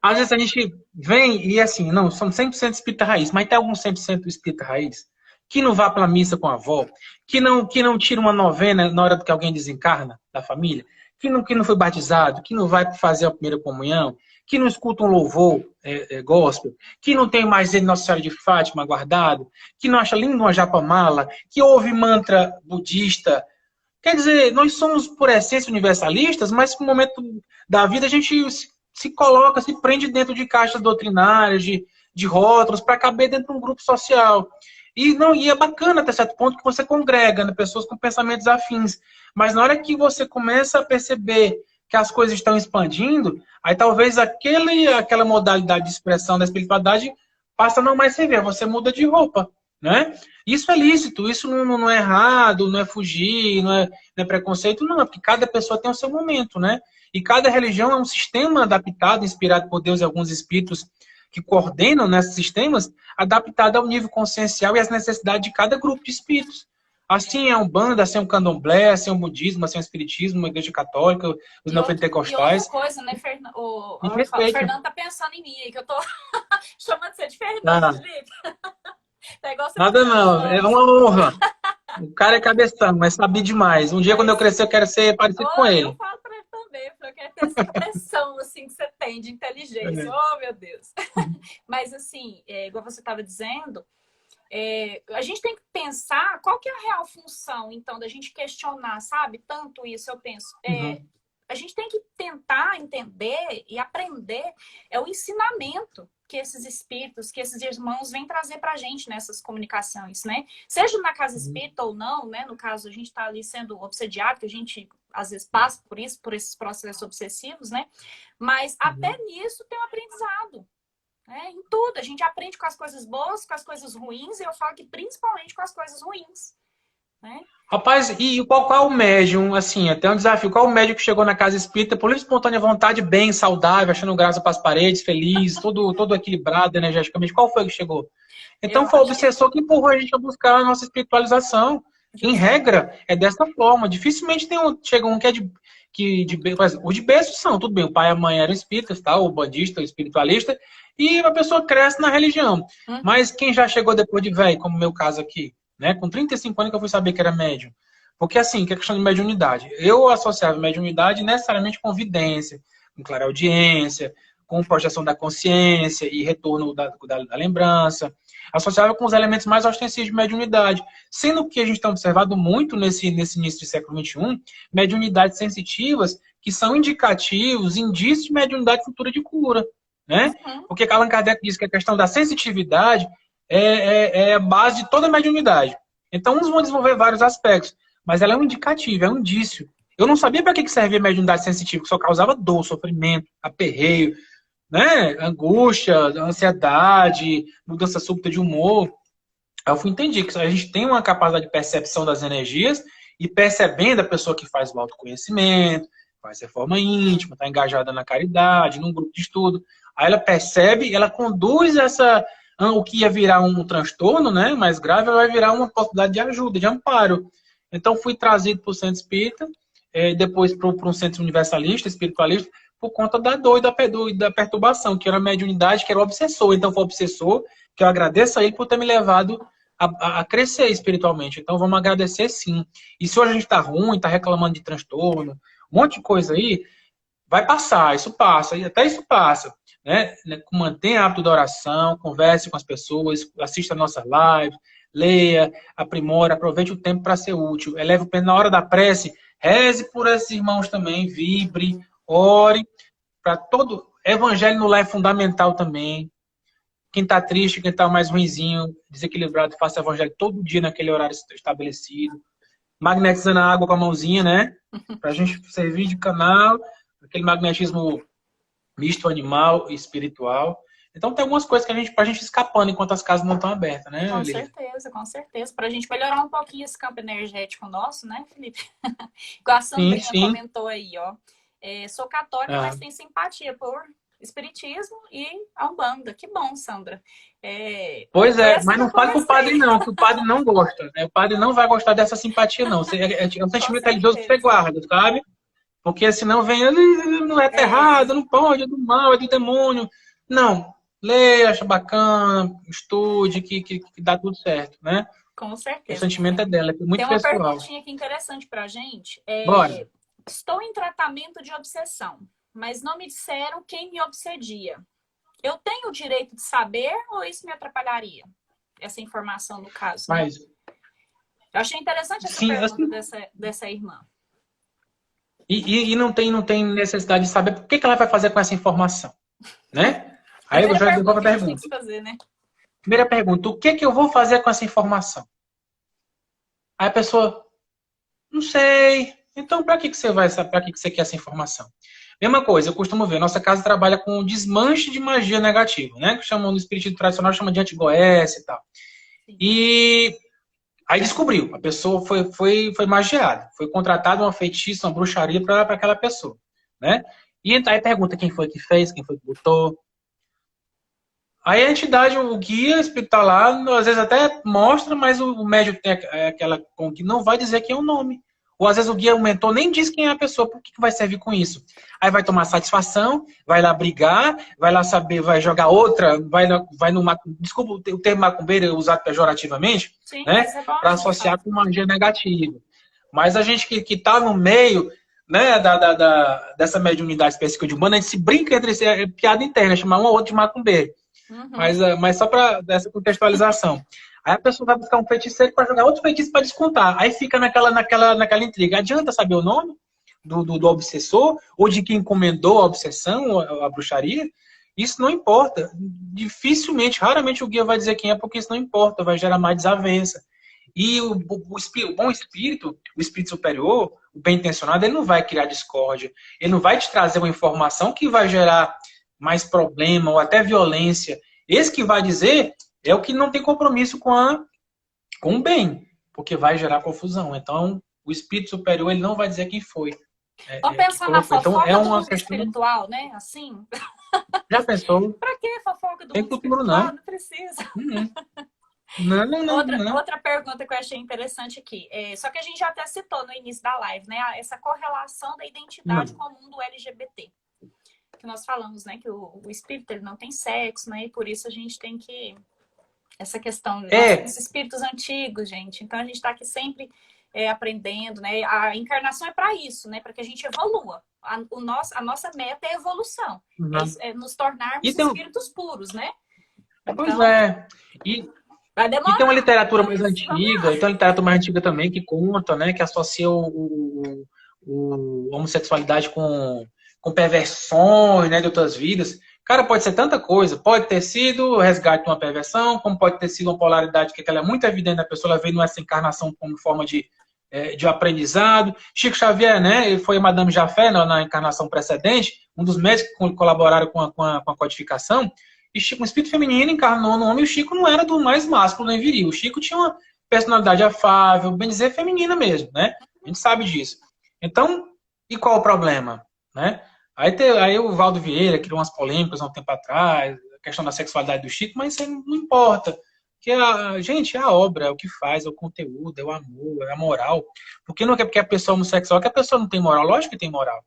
S2: Às vezes a gente vem e assim, não, somos 100% espírita raiz, mas tem algum 100% espírita raiz que não vá para a missa com a avó, que não tira uma novena na hora que alguém desencarna da família, que não foi batizado, que não vai fazer a primeira comunhão, que não escuta um louvor gospel, que não tem mais ele Nossa Senhora de Fátima guardado, que não acha lindo uma japamala, que ouve mantra budista. Quer dizer, nós somos, por essência, universalistas, mas no momento da vida a gente se coloca, se prende dentro de caixas doutrinárias, de rótulos, para caber dentro de um grupo social. E é bacana até certo ponto que você congrega, né, pessoas com pensamentos afins. Mas na hora que você começa a perceber que as coisas estão expandindo, aí talvez aquela modalidade de expressão da espiritualidade passa a não mais servir, você muda de roupa. Né? Isso é lícito, isso não é errado, não é fugir, não é preconceito, não, é porque cada pessoa tem o seu momento, né? E cada religião é um sistema adaptado, inspirado por Deus e alguns espíritos que coordenam nesses sistemas, adaptado ao nível consciencial e às necessidades de cada grupo de espíritos. Assim é a Umbanda, assim é o Candomblé, assim é o budismo, assim é o espiritismo, a igreja católica, os
S1: E outra
S2: neopentecostais.
S1: coisa, né,
S2: E
S1: o
S2: respeito.
S1: Fernando tá pensando em mim aí, que eu tô chamando você de Fernando,
S2: Ah,
S1: Felipe. É igual você me
S2: nada
S1: chama
S2: não, é
S1: Santos.
S2: uma honra. O cara é cabeção, mas sabe demais. Um dia, quando eu
S1: Mas,
S2: crescer, eu quero ser parecido com
S1: eu
S2: ele.
S1: falo pra ele também, eu quero ter essa expressão, assim, que você tem de inteligência.
S2: É.
S1: Oh, meu Deus. Mas, assim, igual você estava dizendo, A gente tem que pensar qual que é a real função, então, da gente questionar, sabe? Tanto isso, eu penso. A gente tem que tentar entender e aprender o ensinamento que esses espíritos, que esses irmãos vêm trazer para a gente nessas comunicações, né? Seja na casa espírita ou não, né? No caso, a gente está ali sendo obsediado, que a gente às vezes passa por isso, por esses processos obsessivos, né? Mas até nisso tem um aprendizado. Em tudo, a gente aprende com as coisas boas, com as coisas ruins, e eu falo que principalmente com as coisas ruins, né?
S2: Rapaz, e qual é o médium, assim, até um desafio, qual é o médium que chegou na casa espírita por livre e espontânea vontade, bem, saudável, achando graça para as paredes, feliz, todo equilibrado energeticamente, qual foi que chegou? Então foi o obsessor que empurrou a gente a buscar a nossa espiritualização. Em regra, é dessa forma. Dificilmente chega um que é o de berço são, tudo bem, o pai e a mãe eram espíritas, tá? O bandista, o espiritualista, e a pessoa cresce na religião. Mas quem já chegou depois de velho, como o meu caso aqui, né? Com 35 anos que eu fui saber que era médium. Porque assim, que é questão de mediunidade. Eu associava mediunidade necessariamente com vidência, com clareaudiência, com projeção da consciência e retorno da lembrança. Associava com os elementos mais ostensivos de mediunidade. Sendo que a gente tem observado muito nesse início do século XXI, mediunidades sensitivas que são indicativos, indícios de mediunidade futura de cura. Né? Porque Allan Kardec diz que a questão da sensitividade é a base de toda a mediunidade. Então, uns vão desenvolver vários aspectos, mas ela é um indicativo, é um indício. Eu não sabia para que servia a mediunidade sensitiva, que só causava dor, sofrimento, aperreio, né? Angústia, ansiedade, mudança súbita de humor. Aí eu fui entender que a gente tem uma capacidade de percepção das energias e percebendo a pessoa que faz o autoconhecimento, faz reforma íntima, está engajada na caridade, num grupo de estudo. Aí ela percebe, ela conduz o que ia virar um transtorno, né, mais grave, ela vai virar uma possibilidade de ajuda, de amparo. Então fui trazido para o centro espírita, depois para um centro universalista, espiritualista, por conta da dor e da perturbação, que era a mediunidade, que era o obsessor. Então foi o obsessor, que eu agradeço a ele por ter me levado a crescer espiritualmente. Então vamos agradecer sim. E se hoje a gente está ruim, está reclamando de transtorno, um monte de coisa aí, vai passar, isso passa, e até isso passa. Né? Mantenha hábito da oração, converse com as pessoas, assista a nossa live, leia, aprimore, aproveite o tempo para ser útil. Eleve o pé na hora da prece, reze por esses irmãos também, vibre, ore, para todo. Evangelho no lar é fundamental também. Quem está triste, quem está mais ruinzinho, desequilibrado, faça evangelho todo dia naquele horário estabelecido. Magnetizando a água com a mãozinha, né? Para a gente servir de canal, aquele magnetismo misto animal e espiritual. Então tem algumas coisas que pra gente escapando enquanto as casas não estão abertas, né,
S1: Com
S2: Lívia?
S1: certeza, com certeza. Para a gente melhorar um pouquinho esse campo energético nosso, né, Felipe? Igual a Sandrinha comentou aí, ó. Sou católica, mas tenho simpatia por espiritismo e a Umbanda. Que bom, Sandra.
S2: Pois mas não fale pro padre não, que o padre não gosta. Né? O padre não vai gostar dessa simpatia, não. É um sentimento religioso que você guarda, sabe? Porque senão vem, não é errado, não pode, é do mal, é do demônio. Não, leia, acha bacana, estude, que dá tudo certo, né?
S1: Com certeza.
S2: O sentimento é dela, é muito pessoal.
S1: Tem uma perguntinha aqui interessante pra gente.
S2: Bora.
S1: Estou em tratamento de obsessão, mas não me disseram quem me obsedia. Eu tenho o direito de saber ou isso me atrapalharia? Essa informação, no caso.
S2: Mas,
S1: né? Eu achei interessante essa pergunta dessa irmã.
S2: E não tem necessidade de saber o que ela vai fazer com essa informação, né? Aí eu já devolvo a pergunta.
S1: Fazer, né?
S2: Primeira pergunta, o que eu vou fazer com essa informação? Aí a pessoa, não sei. Então, para que você vai saber? Para que você quer essa informação? Mesma coisa, eu costumo ver, nossa casa trabalha com desmanche de magia negativa, né? Que chamam no espiritismo tradicional, chama de antigoécia e tal. Sim. E aí descobriu, a pessoa foi magiada, foi contratada uma feitiça, uma bruxaria para aquela pessoa, né? E aí pergunta quem foi que fez, quem foi que botou. Aí a entidade, o guia espiritual lá, às vezes até mostra, mas o médium tem aquela que não vai dizer quem é o nome. Ou às vezes o guia, o mentor, nem diz quem é a pessoa, por que vai servir com isso? Aí vai tomar satisfação, vai lá brigar, vai lá saber, vai jogar outra, vai no desculpa o termo macumbeiro usado pejorativamente, sim, né? Para associar com magia negativa. Mas a gente que está no meio, né, dessa mediunidade específica de humano, a gente se brinca entre si, é piada interna, chamar um ou outro de macumbeiro. Uhum. Mas só para essa contextualização. Aí a pessoa vai buscar um feiticeiro para jogar outro feitiço para descontar. Aí fica naquela intriga. Adianta saber o nome do obsessor ou de quem encomendou a obsessão, a bruxaria? Isso não importa. Dificilmente, raramente o guia vai dizer quem é, porque isso não importa, vai gerar mais desavença. E o bom espírito, o espírito superior, o bem intencionado, ele não vai criar discórdia. Ele não vai te trazer uma informação que vai gerar mais problema ou até violência. Esse que vai dizer é o que não tem compromisso com o bem, porque vai gerar confusão. Então, o espírito superior, ele não vai dizer quem foi.
S1: Vamos pensar na
S2: Então,
S1: fofoca
S2: é
S1: do
S2: uma
S1: mundo
S2: questão...
S1: espiritual, né? Assim.
S2: Já pensou?
S1: Pra que fofoca do
S2: Tem
S1: mundo
S2: futuro,
S1: espiritual?
S2: não.
S1: Não precisa.
S2: Não, não, não, não.
S1: Outra pergunta que eu achei interessante aqui. Só que a gente já até citou no início da live, né? Essa correlação da identidade com o mundo LGBT. Que nós falamos, né? Que o espírito ele não tem sexo, né? E por isso a gente tem que... Essa questão dos espíritos antigos, gente. Então a gente está aqui sempre aprendendo, né? A encarnação é para isso, né? Para que a gente evolua. A nossa meta é a evolução. É nos tornarmos espíritos puros, né?
S2: Pois é. E tem uma literatura mais antiga, e tem uma literatura mais antiga também que conta, né? Que associa o homossexualidade com perversões, né? De outras vidas. Cara, pode ser tanta coisa. Pode ter sido o resgate de uma perversão, como pode ter sido uma polaridade que ela é muito evidente na pessoa, ela veio nessa encarnação como forma de aprendizado. Chico Xavier, né? Ele foi Madame Jafé na encarnação precedente, um dos médicos que colaboraram com a codificação. E Chico, um espírito feminino, encarnou no homem, e o Chico não era do mais másculo nem viril. O Chico tinha uma personalidade afável, bem dizer, feminina mesmo, né? A gente sabe disso. Então, e qual o problema? Né? Aí o Valdo Vieira criou umas polêmicas há um tempo atrás, a questão da sexualidade do Chico, mas isso não importa. Porque, gente, é a obra, é o que faz, é o conteúdo, é o amor, é a moral. Porque não é porque a pessoa é homossexual que a pessoa não tem moral. Lógico que tem moral.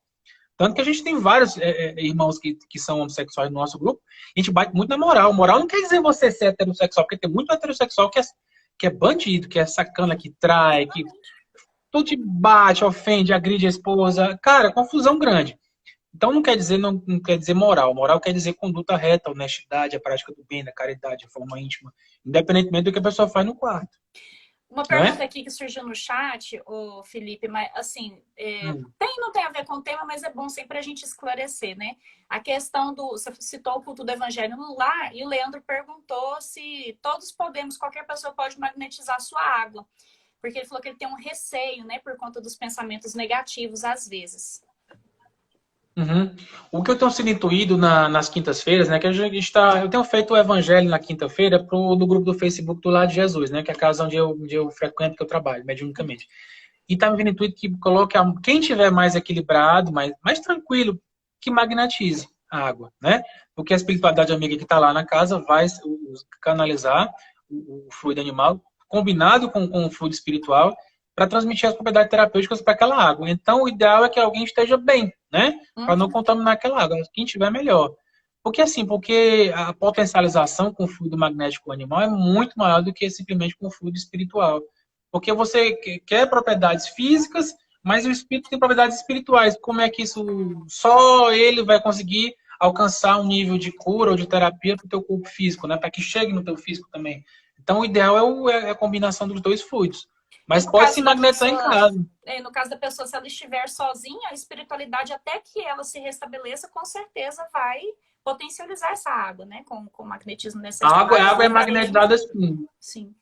S2: Tanto que a gente tem vários irmãos que são homossexuais no nosso grupo, a gente bate muito na moral. Moral não quer dizer você ser heterossexual, porque tem muito heterossexual que é bandido, que é sacana, que trai, que tudo te bate, ofende, agride a esposa. Cara, confusão grande. Então não quer dizer moral. Moral quer dizer conduta reta, honestidade, a prática do bem, da caridade, a forma íntima, independentemente do que a pessoa faz no quarto.
S1: Uma pergunta aqui que surgiu no chat, ô Felipe, mas assim, não tem a ver com o tema, mas é bom sempre a gente esclarecer, né? A questão você citou o culto do evangelho no lar, e o Leandro perguntou se qualquer pessoa pode magnetizar sua água. Porque ele falou que ele tem um receio, né, por conta dos pensamentos negativos, às vezes.
S2: O que eu tenho sido intuído nas quintas-feiras, né, que eu tenho feito o evangelho na quinta-feira no grupo do Facebook do Lar de Jesus, né, que é a casa onde eu frequento, que eu trabalho, mediunicamente. E tá me vindo intuito que coloque quem tiver mais equilibrado, mais tranquilo, que magnetize a água, né? Porque a espiritualidade amiga que está lá na casa vai canalizar o fluido animal, combinado com o fluido espiritual, para transmitir as propriedades terapêuticas para aquela água. Então, o ideal é que alguém esteja bem, né? Para não contaminar aquela água. Quem tiver, melhor. Porque a potencialização com o fluido magnético animal é muito maior do que simplesmente com o fluido espiritual. Porque você quer propriedades físicas, mas o espírito tem propriedades espirituais. Como é que isso só ele vai conseguir alcançar um nível de cura ou de terapia para o teu corpo físico, né? Para que chegue no teu físico também. Então, o ideal é a combinação dos dois fluidos. Mas pode se magnetizar em casa.
S1: No caso da pessoa, se ela estiver sozinha, a espiritualidade, até que ela se restabeleça, com certeza vai potencializar essa água, né? Com o magnetismo necessário.
S2: A água é magnetizada sim.
S1: Sim.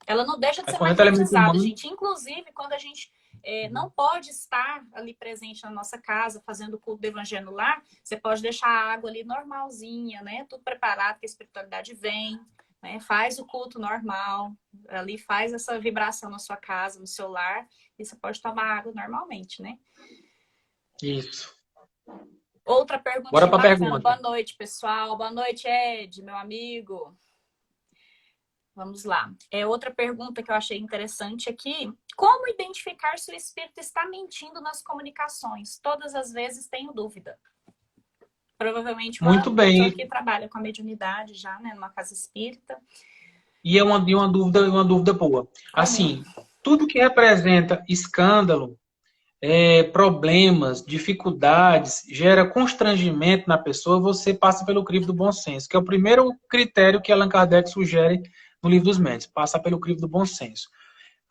S1: Ela não deixa de ser magnetizada, gente. Inclusive, quando a gente não pode estar ali presente na nossa casa, fazendo o culto do evangelho no lar, você pode deixar a água ali normalzinha, né? Tudo preparado, que a espiritualidade vem. Né? Faz o culto normal, ali faz essa vibração na sua casa, no seu lar, e você pode tomar água normalmente, né?
S2: Isso.
S1: Outra pergunta.
S2: Bora pra pergunta.
S1: Boa noite, pessoal. Boa noite, Ed, meu amigo. Vamos lá. Outra pergunta que eu achei interessante aqui. Como identificar se o espírito está mentindo nas comunicações? Todas as vezes tenho dúvida. Provavelmente uma pessoa que trabalha com a mediunidade já, né, numa casa espírita.
S2: E é uma dúvida boa. Assim, tudo que representa escândalo, problemas, dificuldades, gera constrangimento na pessoa, você passa pelo crivo do bom senso, que é o primeiro critério que Allan Kardec sugere no livro dos médios, passar pelo crivo do bom senso.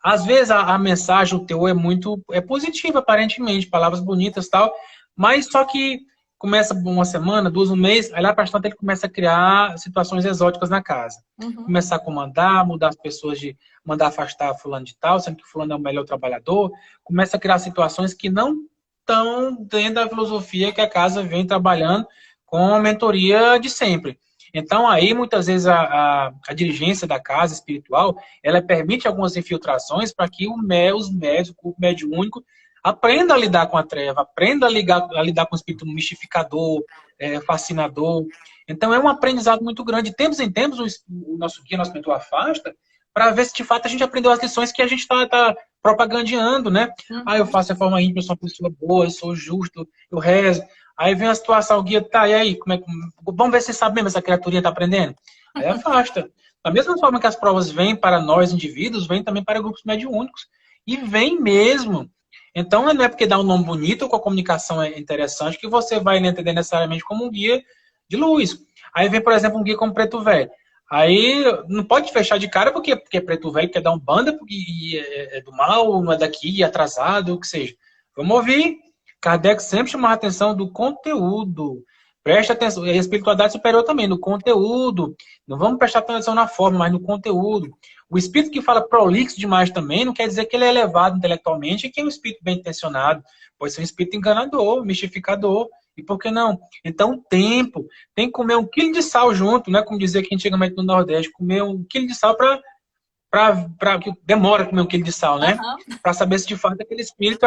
S2: Às vezes a mensagem, o teor é positiva, aparentemente, palavras bonitas e tal, mas só que começa uma semana, duas, um mês, aí lá para frente ele começa a criar situações exóticas na casa. Começar a comandar, mudar as pessoas de mandar afastar fulano de tal, sendo que fulano é o melhor trabalhador, começa a criar situações que não estão dentro da filosofia que a casa vem trabalhando com a mentoria de sempre. Então, aí, muitas vezes, a dirigência da casa espiritual, ela permite algumas infiltrações para que os médios, o médio único, aprenda a lidar com a treva, aprenda a lidar com o espírito mistificador, fascinador. Então, é um aprendizado muito grande. De tempos em tempos, o nosso guia, nosso mentor afasta, para ver se, de fato, a gente aprendeu as lições que a gente está propagandeando, né? Eu faço a forma íntima, eu sou uma pessoa boa, eu sou justo, eu rezo. Aí vem a situação, o guia, tá, e aí? Vamos ver se sabe mesmo, essa criaturinha está aprendendo? Aí afasta. Da mesma forma que as provas vêm para nós, indivíduos, vêm também para grupos mediúnicos. E vem mesmo. Então, não é porque dá um nome bonito ou que a comunicação é interessante que você vai entender necessariamente como um guia de luz. Aí vem, por exemplo, um guia como Preto Velho. Aí não pode fechar de cara porque é Preto Velho, quer dar um banda, porque é do mal, não é daqui, é atrasado, o que seja. Vamos ouvir. Kardec sempre chamava a atenção do conteúdo. Preste atenção, e a espiritualidade superior também, no conteúdo. Não vamos prestar atenção na forma, mas no conteúdo. O espírito que fala prolixo demais também não quer dizer que ele é elevado intelectualmente e que é um espírito bem intencionado. Pode ser um espírito enganador, mistificador. E por que não? Então, tempo. Tem que comer 1 quilo de sal junto, né? Como dizia aqui antigamente no Nordeste, comer 1 quilo de sal que demora comer 1 quilo de sal, né? Para saber se de fato aquele espírito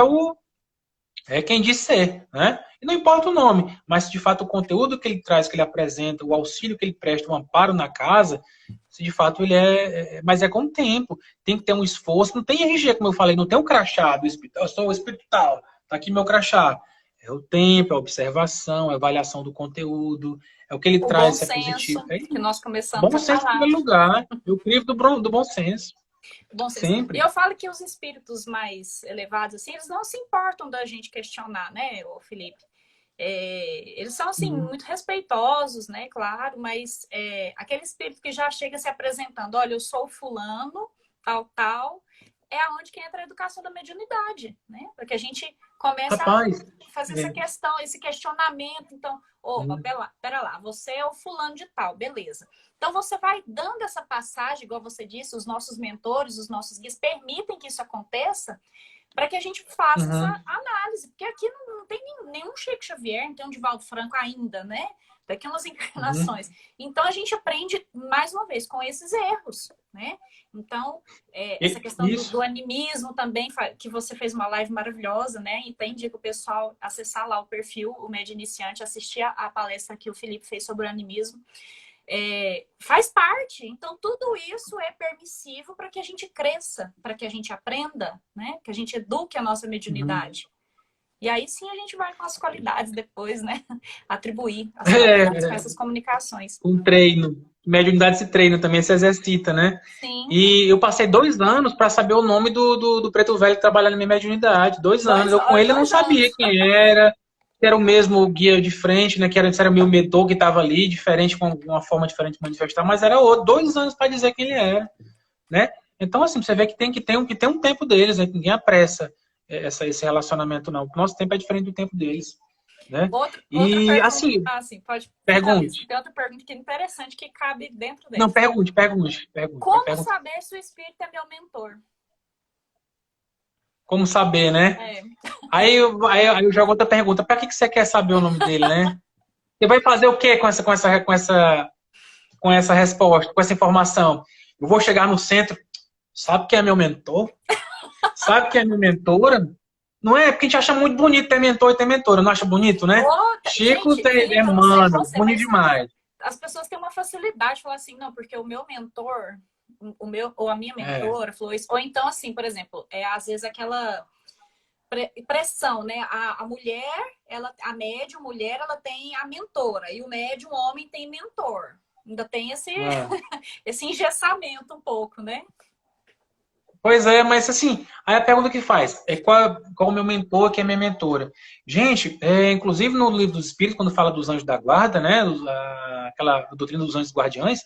S2: é quem diz ser, né? E não importa o nome, mas se de fato o conteúdo que ele traz, que ele apresenta, o auxílio que ele presta, o amparo na casa, se de fato ele mas é com o tempo. Tem que ter um esforço, não tem RG, como eu falei, não tem um crachá do espírito. Eu sou o espírito tal, tá aqui meu crachá. É o tempo, é a observação, é a avaliação do conteúdo, é o que ele traz, se é positivo.
S1: Que nós começamos
S2: bom senso em primeiro lugar, eu crivo do bom senso.
S1: Bom senso. Sempre. E eu falo que os espíritos mais elevados, assim, eles não se importam da gente questionar, né, Felipe? Eles são, assim, muito respeitosos, né, claro, mas aquele espírito que já chega se apresentando, olha, eu sou fulano, tal, é aonde que entra a educação da mediunidade, né? Porque a gente começa a fazer essa questão, esse questionamento. Então, opa, pera lá, você é o fulano de tal, beleza. Então, você vai dando essa passagem, igual você disse, os nossos mentores, os nossos guias permitem que isso aconteça para que a gente faça essa análise. Porque aqui não tem nenhum Chico Xavier, não tem um Divaldo Franco ainda, né? Daqui umas encarnações. Então, a gente aprende, mais uma vez, com esses erros, né? Então, essa questão do animismo também, que você fez uma live maravilhosa, né? E tem indica o pessoal acessar lá o perfil, o Médio Iniciante, assistir a palestra que o Felipe fez sobre o animismo. Faz parte. Então, tudo isso é permissivo para que a gente cresça, para que a gente aprenda, né? Que a gente eduque a nossa mediunidade. E aí sim a gente vai com as qualidades depois, né? Atribuir as qualidades com essas comunicações.
S2: Um treino. Mediunidade se treina também, se exercita, né?
S1: Sim.
S2: E eu passei 2 anos para saber o nome do Preto Velho que trabalha na minha mediunidade. 2 anos. Eu com ele eu não sabia quem era. Era o mesmo guia de frente, né? Que era o meu mentor que estava ali, diferente, com uma forma diferente de manifestar, mas era outro. 2 anos para dizer quem ele era, né? Então, assim, você vê que tem um tempo deles, né? Ninguém apressa esse relacionamento, não. O nosso tempo é diferente do tempo deles, né?
S1: Outra pergunta, assim, pode
S2: pergunte.
S1: Tem outra pergunta que é interessante, que cabe dentro dessa.
S2: Não, pergunte.
S1: Como saber se o espírito é meu mentor?
S2: Como saber, né? Aí eu jogo outra pergunta. Para que você quer saber o nome dele, né? Você vai fazer o quê com essa resposta, com essa informação? Eu vou chegar no centro. Sabe quem é meu mentor? Sabe quem é minha mentora? Não é? Porque a gente acha muito bonito ter mentor e ter mentora. Não acha bonito, né? Chico é mano, bonito demais.
S1: As pessoas têm uma facilidade de falar assim, não, porque o meu mentor, ou a minha mentora falou isso. Ou então, assim, por exemplo, às vezes aquela pressão, né? A mulher, a médium mulher, ela tem a mentora. E o médium homem tem mentor. Ainda tem esse engessamento um pouco, né?
S2: Pois é, mas assim, aí a pergunta que faz é qual o meu mentor, quem é minha mentora? Gente, inclusive no Livro dos Espíritos, quando fala dos anjos da guarda, né? Aquela doutrina dos anjos guardiães,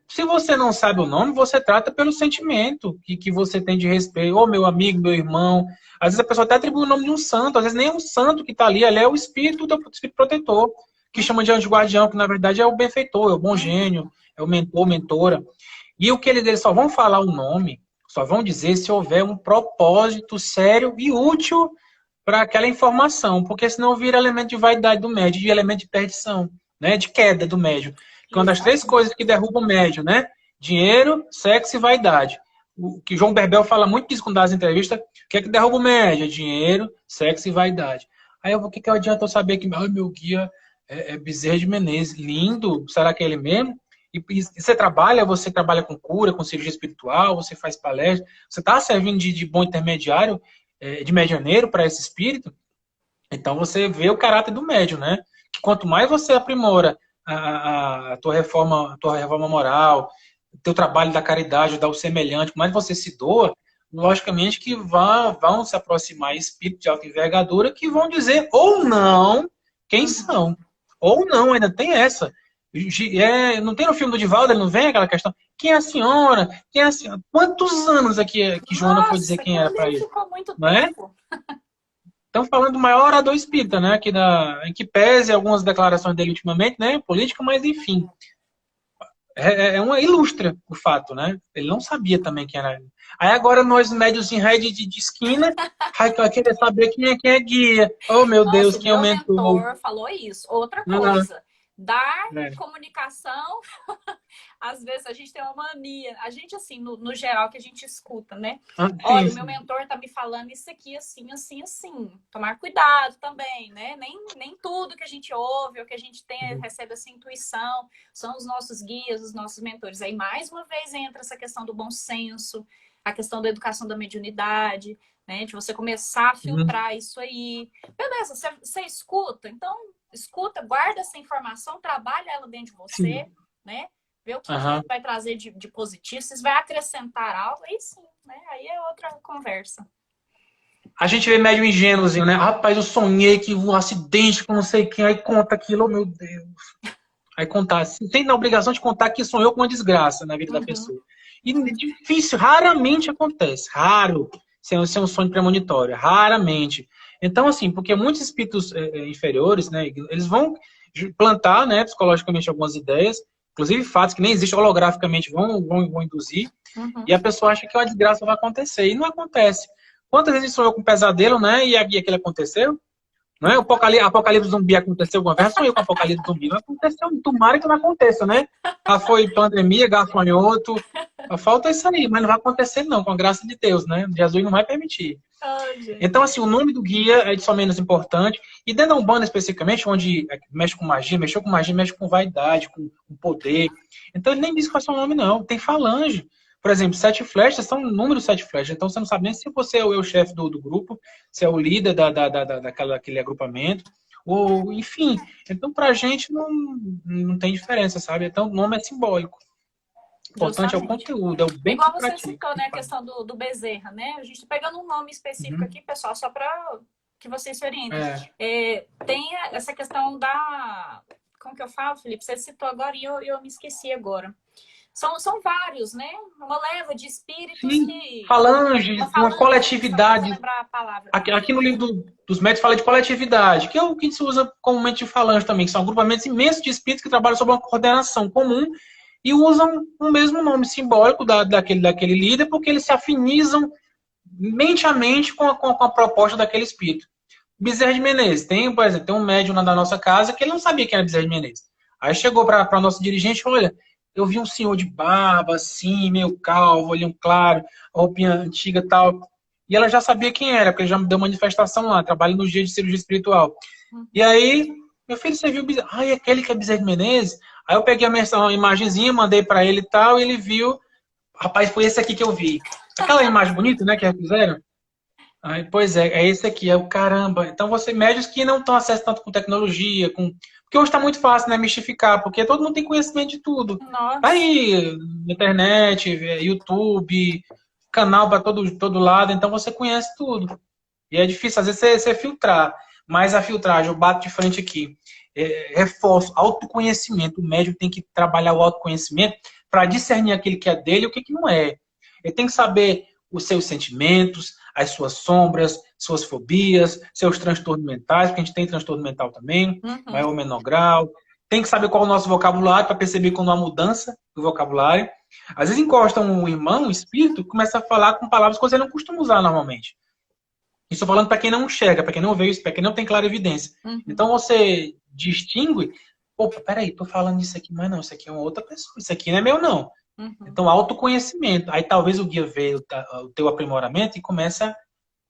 S2: Se você não sabe o nome, você trata pelo sentimento que você tem de respeito. Ô, meu amigo, meu irmão. Às vezes a pessoa até atribui o nome de um santo, às vezes nem é um santo que está ali é o espírito do espírito protetor, que chama de anjo guardião, que na verdade é o benfeitor, é o bom gênio, é o mentor, mentora. E o que eles só vão falar o nome, só vão dizer se houver um propósito sério e útil para aquela informação, porque senão vira elemento de vaidade do médium, de elemento de perdição, né, de queda do médium. Que é uma das três coisas que derrubam o médium, né? Dinheiro, sexo e vaidade. O que João Berbel fala muito disso quando dá as entrevistas. O que é que derruba o médium? Dinheiro, sexo e vaidade. Aí o que adianta eu saber que meu guia é Bezerra de Menezes? Lindo, será que é ele mesmo? E você trabalha com cura, com cirurgia espiritual, você faz palestra, você está servindo de bom intermediário, de medianeiro para esse espírito? Então você vê o caráter do médium, né? Que quanto mais você aprimora a tua reforma moral, teu trabalho da caridade, ajudar o semelhante, mais você se doa, logicamente que vão se aproximar espíritos de alta envergadura que vão dizer ou não quem são. Ou não, ainda tem essa. Não tem no filme do Divaldo, ele não vem aquela questão, quem é a senhora? Quem é a senhora? Quantos anos aqui que Joana foi dizer quem era para ele?
S1: Ficou muito
S2: não
S1: tempo.
S2: Estamos falando do maior orador espírita, né? Em que pese algumas declarações dele ultimamente, né? Política, mas enfim. É uma ilustra o fato, né? Ele não sabia também quem era ele. Aí agora nós, médios em rede de esquina, vai querer saber quem é guia. Oh, meu Deus, quem aumentou.
S1: O mentor falou isso. Outra coisa. Dar comunicação, às vezes a gente tem uma mania. A gente, assim, no geral, que a gente escuta, né? Olha, o meu mentor tá me falando isso aqui, assim, assim, assim. Tomar cuidado também, né? Nem tudo que a gente ouve ou que a gente tem, recebe essa intuição, são os nossos guias, os nossos mentores. Aí, mais uma vez, entra essa questão do bom senso, a questão da educação da mediunidade, né? De você começar a filtrar isso aí. Beleza, você escuta, então escuta, guarda essa informação, trabalha ela dentro de você, né? Vê o que vai trazer de positivo, se vai acrescentar algo, aí sim, né? Aí é outra conversa.
S2: A gente vê médium ingênuozinho, né? Rapaz, eu sonhei que um acidente com não sei quem, aí conta aquilo, oh meu Deus. Aí contar, tem na obrigação de contar que sonhou com uma desgraça na vida da pessoa. E difícil, raramente acontece, raro ser um sonho premonitório, raramente. Então, assim, porque muitos espíritos inferiores, né, eles vão plantar, né, psicologicamente algumas ideias, inclusive fatos que nem existem holograficamente vão induzir, e a pessoa acha que uma desgraça vai acontecer, e não acontece. Quantas vezes sonhou com um pesadelo, né, e aquilo aconteceu? Não é? O apocalipse zumbi aconteceu alguma vez? Sonhei com o apocalipse zumbi. Não aconteceu, tomara que não aconteça, né? Foi pandemia, gafanhoto. Falta isso aí, mas não vai acontecer não, com a graça de Deus, né? Jesus não vai permitir. Então, assim, o nome do guia é de só menos importante. E dentro da Umbanda, especificamente, onde mexe com magia, mexe com vaidade, com poder. Então, ele nem diz qual é o seu nome, não. Tem falange. Por exemplo, 7 flechas são números 7 flechas. Então, você não sabe nem se você é o chefe do grupo, se é o líder daquele agrupamento, ou enfim. Então, pra gente, não tem diferença, sabe? Então, o nome é simbólico. O importante é o conteúdo, é o bem
S1: igual você citou, né, a questão do Bezerra, né? A gente tá pegando um nome específico aqui, pessoal, só para que vocês se orientem. Tem essa questão da... Como que eu falo, Felipe? Você citou agora e eu me esqueci agora. São vários, né? Uma leva de espíritos que...
S2: Falange, uma coletividade. Aqui no livro dos médicos fala de coletividade, que é o que se usa comumente de falange também, que são agrupamentos imensos de espíritos que trabalham sob uma coordenação comum e usam o mesmo nome simbólico daquele líder, porque eles se afinizam mente a mente com a proposta daquele espírito. Bezerra de Menezes. Por exemplo, tem um médium na nossa casa que ele não sabia quem era Bezerra de Menezes. Aí chegou para a nossa dirigente, olha... Eu vi um senhor de barba, assim, meio calvo, olhinho claro, roupinha antiga e tal. E ela já sabia quem era, porque ele já me deu manifestação lá, trabalha no dia de cirurgia espiritual. E aí, meu filho, você viu o Bezerra? É aquele que é Bezerra de Menezes? Aí eu peguei uma imagenzinha, mandei para ele e tal, e ele viu. Rapaz, foi esse aqui que eu vi. Aquela imagem bonita, né, que fizeram? Aí, pois é esse aqui, é o caramba. Então, médios que não estão acesso tanto com tecnologia, porque hoje está muito fácil, né, mistificar, porque todo mundo tem conhecimento de tudo.
S1: Nossa.
S2: Tá aí, internet, YouTube, canal para todo lado, então você conhece tudo. E é difícil, às vezes, você filtrar. Mas a filtragem, eu bato de frente aqui. Reforço, autoconhecimento. O médico tem que trabalhar o autoconhecimento para discernir aquele que é dele e o que, que não é. Ele tem que saber os seus sentimentos, as suas sombras, suas fobias, seus transtornos mentais, porque a gente tem transtorno mental também, maior ou menor grau. Tem que saber qual é o nosso vocabulário para perceber quando há mudança do vocabulário. Às vezes encosta um irmão, um espírito, começa a falar com palavras que você não costuma usar normalmente. Isso falando para quem não enxerga, para quem não vê isso, para quem não tem clara evidência. Então você distingue, opa, peraí, tô falando isso aqui, mas não, isso aqui é uma outra pessoa, isso aqui não é meu não. Então, autoconhecimento. Aí talvez o guia veja o teu aprimoramento e começa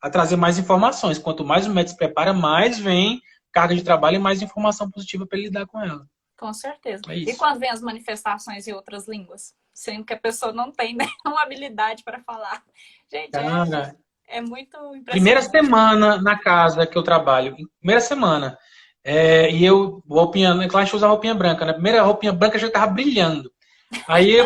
S2: a trazer mais informações. Quanto mais o médico se prepara, mais vem carga de trabalho e mais informação positiva para ele lidar com ela.
S1: Com certeza.
S2: É isso.
S1: E quando vem as manifestações em outras línguas? Sendo que a pessoa não tem nenhuma habilidade para falar. Gente,
S2: Cara,
S1: é muito impressionante.
S2: primeira semana na casa que eu trabalho, primeira semana, e eu, roupinha, claro, a gente usa roupinha branca, né? Primeira roupinha branca já tava brilhando. Aí,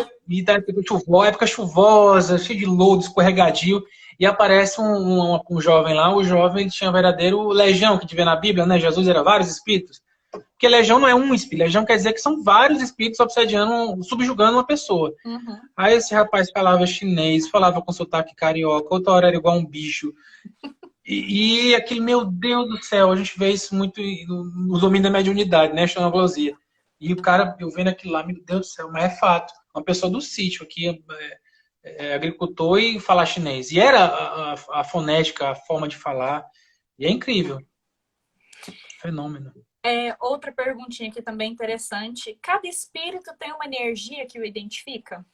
S2: época chuvosa, cheio de lodo, escorregadio, e aparece um jovem lá, o jovem tinha um verdadeiro legião, que tiver na Bíblia, né? Jesus era vários espíritos. Porque legião não é um espírito, legião quer dizer que são vários espíritos obsediando, subjugando uma pessoa. Aí esse rapaz falava chinês, falava com sotaque carioca, outra hora era igual um bicho. E aquele, meu Deus do céu, a gente vê isso muito nos domínios da mediunidade, né? Xenoglosia. E o cara, eu vendo aquilo lá, meu Deus do céu, mas é fato. Uma pessoa do sítio aqui, agricultor e falar chinês. E era a fonética, a forma de falar. E é incrível. Fenômeno.
S1: Outra perguntinha aqui também interessante. Cada espírito tem uma energia que o identifica?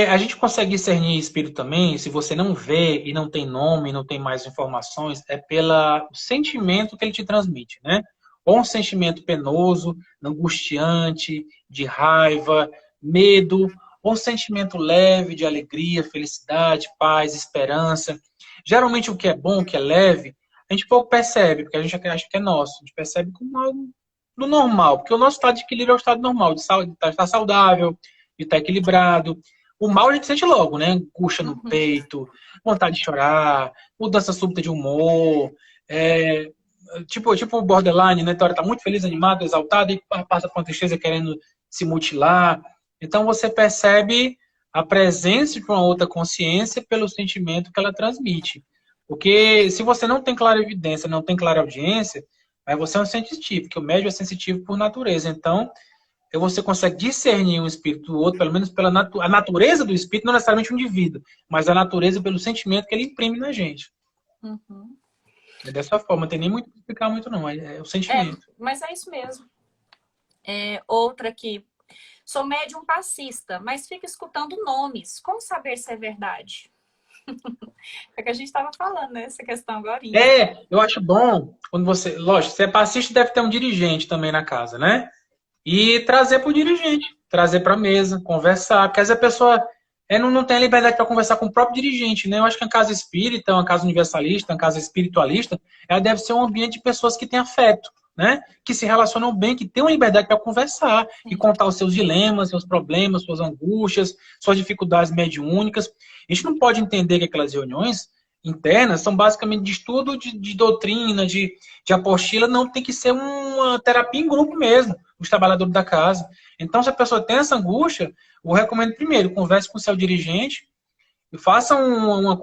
S2: A gente consegue discernir espírito também, se você não vê e não tem nome, não tem mais informações, é pelo sentimento que ele te transmite, né? Ou um sentimento penoso, angustiante, de raiva, medo, ou um sentimento leve de alegria, felicidade, paz, esperança. Geralmente o que é bom, o que é leve, a gente pouco percebe, porque a gente acha que é nosso. A gente percebe como algo do normal, porque o nosso estado de equilíbrio é o estado normal, de estar saudável, de estar equilibrado. O mal a gente sente logo, né? Angústia no peito, vontade de chorar, mudança súbita de humor, tipo o borderline, né? Então, tá muito feliz, animado, exaltado, e passa por uma tristeza querendo se mutilar. Então, você percebe a presença de uma outra consciência pelo sentimento que ela transmite. Porque se você não tem clara evidência, não tem clara audiência, aí você é um sensitivo, porque o médium é sensitivo por natureza. Então, você consegue discernir um espírito do outro, pelo menos pela a natureza do espírito, não necessariamente um indivíduo, mas a natureza pelo sentimento que ele imprime na gente. É dessa forma, não tem nem muito que explicar muito não, é o sentimento.
S1: Mas é isso mesmo. Outra aqui. Sou médium passista, mas fico escutando nomes. Como saber se é verdade? É que a gente estava falando, né? Essa questão agora.
S2: Eu acho bom quando você... Lógico, se é passista, deve ter um dirigente também na casa, né? E trazer para o dirigente, trazer para a mesa, conversar. Porque às vezes a pessoa não tem a liberdade para conversar com o próprio dirigente, né? Eu acho que a casa espírita, uma casa universalista, uma casa espiritualista, ela deve ser um ambiente de pessoas que têm afeto, né? Que se relacionam bem, que têm uma liberdade para conversar e contar os seus dilemas, seus problemas, suas angústias, suas dificuldades mediúnicas. A gente não pode entender que aquelas reuniões internas são basicamente de estudo de doutrina, de apostila, não tem que ser uma terapia em grupo mesmo, os trabalhadores da casa. Então, se a pessoa tem essa angústia, eu recomendo primeiro, converse com o seu dirigente e faça uma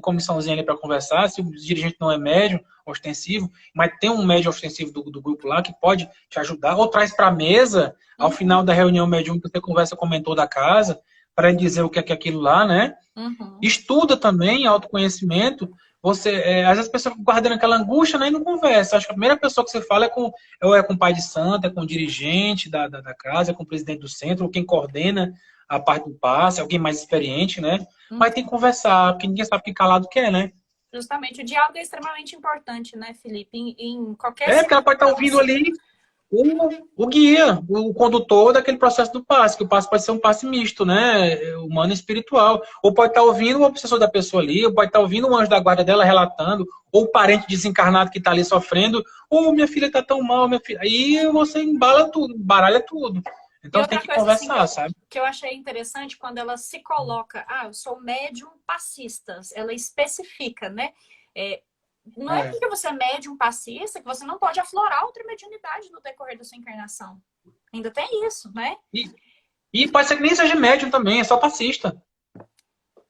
S2: comissãozinha ali para conversar, se o dirigente não é médium ostensivo, mas tem um médium ostensivo do grupo lá que pode te ajudar, ou traz para a mesa, ao final da reunião médium, que você conversa com o mentor da casa, para ele dizer o que é aquilo lá, né? Estuda também, autoconhecimento. Às vezes a pessoa guardando aquela angústia, né, e não conversa. Acho que a primeira pessoa que você fala é com o pai de santo, é com o dirigente da casa, é com o presidente do centro, ou quem coordena a parte do passe, alguém mais experiente, né? Mas tem que conversar, porque ninguém sabe o que calado quer, né?
S1: Justamente, o diálogo é extremamente importante, né, Felipe? Em qualquer
S2: porque ela pode estar ouvindo ali o guia, o condutor daquele processo do passe, que o passe pode ser um passe misto, né? Humano e espiritual. Ou pode estar ouvindo o obsessor da pessoa ali, ou pode estar ouvindo o anjo da guarda dela relatando, ou o parente desencarnado que está ali sofrendo, ou minha filha está tão mal, minha filha. Aí você embala tudo, baralha tudo. Então tem que conversar, assim, sabe?
S1: Que eu achei interessante quando ela se coloca, eu sou médium passista, ela especifica, né? Não é porque você é médium passista que você não pode aflorar outra mediunidade no decorrer da sua encarnação. Ainda tem isso, né?
S2: E pode ser que nem seja médium também, é só passista.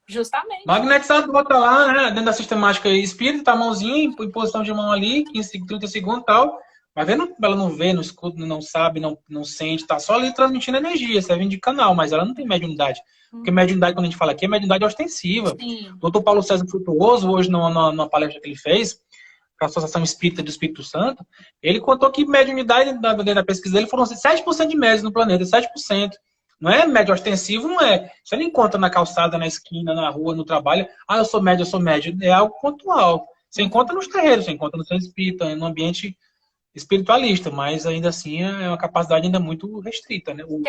S1: Justamente.
S2: Magnetizado, bota lá, né, dentro da sistemática espírita, tá a mãozinha em posição de mão ali, 15, 30 segundos e tal. Mas ela não vê, não escuta, não sabe, não sente, tá só ali transmitindo energia, serve de canal, mas ela não tem mediunidade. Porque mediunidade, quando a gente fala aqui, é mediunidade ostensiva.
S1: Sim.
S2: O Dr. Paulo César Frutuoso, hoje, numa palestra que ele fez, para a Associação Espírita do Espírito Santo, ele contou que mediunidade, dentro da pesquisa dele, foram 7% de médios no planeta, 7%. Não é médio ostensivo, não é. Você não encontra na calçada, na esquina, na rua, no trabalho. Ah, eu sou médio, eu sou médio. É algo pontual. Você encontra nos terreiros, você encontra no centro espírita, no ambiente espiritualista, mas ainda assim é uma capacidade ainda muito restrita, né? O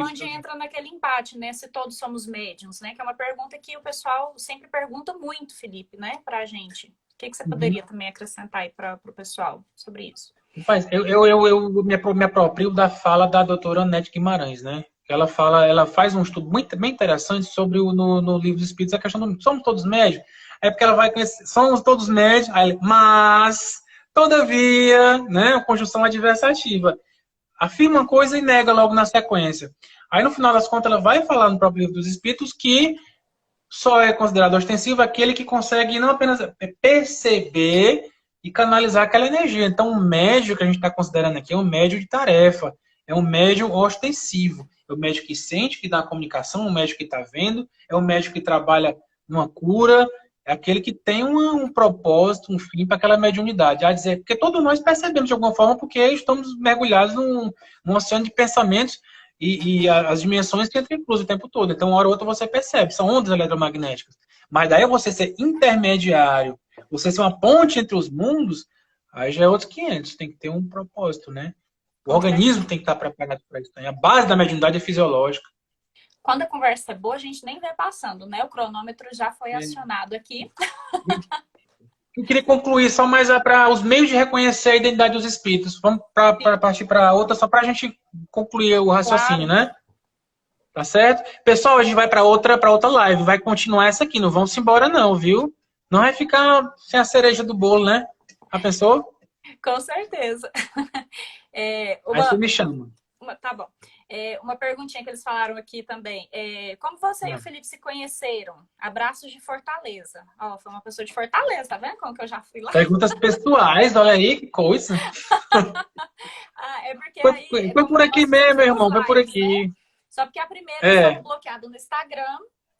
S1: onde entra naquele empate, né? Se todos somos médiums, né? Que é uma pergunta que o pessoal sempre pergunta muito, Felipe, né? Pra gente. O que você poderia também acrescentar aí para o pessoal sobre isso?
S2: Rapaz, eu me aproprio da fala da doutora Anete Guimarães, né? Ela faz um estudo muito bem interessante sobre no livro dos Espíritos a questão do somos todos médios. É porque ela vai conhecer, somos todos médios, mas, todavia, né? A conjunção adversativa. Afirma uma coisa e nega logo na sequência. Aí, no final das contas, ela vai falar no próprio livro dos Espíritos que só é considerado ostensivo aquele que consegue não apenas perceber e canalizar aquela energia. Então, o médium que a gente está considerando aqui é um médium de tarefa, é um médium ostensivo, é o médium que sente, que dá a comunicação, é o médium que está vendo, é o médium que trabalha numa cura, é aquele que tem um propósito, um fim para aquela mediunidade. A dizer, porque todos nós percebemos de alguma forma, porque estamos mergulhados num oceano de pensamentos e as dimensões que entram inclusas o tempo todo. Então, uma hora ou outra você percebe, são ondas eletromagnéticas. Mas daí você ser intermediário, você ser uma ponte entre os mundos, aí já é outros 500. Tem que ter um propósito, né? O organismo tem que estar preparado para isso. A base da mediunidade é fisiológica.
S1: Quando a conversa é boa, a gente nem vê passando, né? O cronômetro já foi acionado aqui.
S2: Eu queria concluir só mais para os meios de reconhecer a identidade dos espíritos. Vamos partir para outra, só para a gente concluir o raciocínio,
S1: Claro.
S2: né? Tá certo? Pessoal, a gente vai para outra live. Vai continuar essa aqui. Não vamos embora, não, viu? Não vai ficar sem a cereja do bolo, né? A pessoa?
S1: Com certeza.
S2: Aí você me chama.
S1: Tá bom. Uma perguntinha que eles falaram aqui também. Como você e o Felipe se conheceram? Abraços de Fortaleza. Ó, foi uma pessoa de Fortaleza, tá vendo como que eu já fui lá?
S2: Perguntas pessoais, olha aí, que coisa.
S1: Porque
S2: foi por aqui mesmo, meu irmão, foi por aqui.
S1: Né? Só porque a primeira estava bloqueada no Instagram,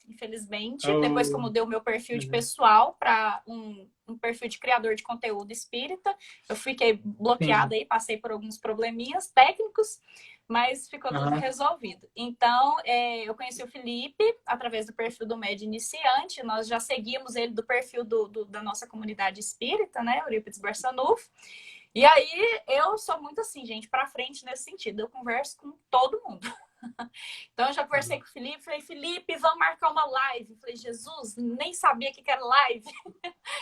S1: infelizmente. Depois que eu mudei o meu perfil de pessoal para um perfil de criador de conteúdo espírita, eu fiquei bloqueada aí, passei por alguns probleminhas técnicos, mas ficou tudo resolvido. Então, eu conheci o Felipe através do perfil do Médio Iniciante, nós já seguimos ele do perfil da nossa comunidade espírita, né, Eurípides Barçanufo. E aí, eu sou muito assim, gente, pra frente nesse sentido, eu converso com todo mundo. Então, eu já conversei com o Felipe, falei, Felipe, vamos marcar uma live. Falei, Jesus, nem sabia que era live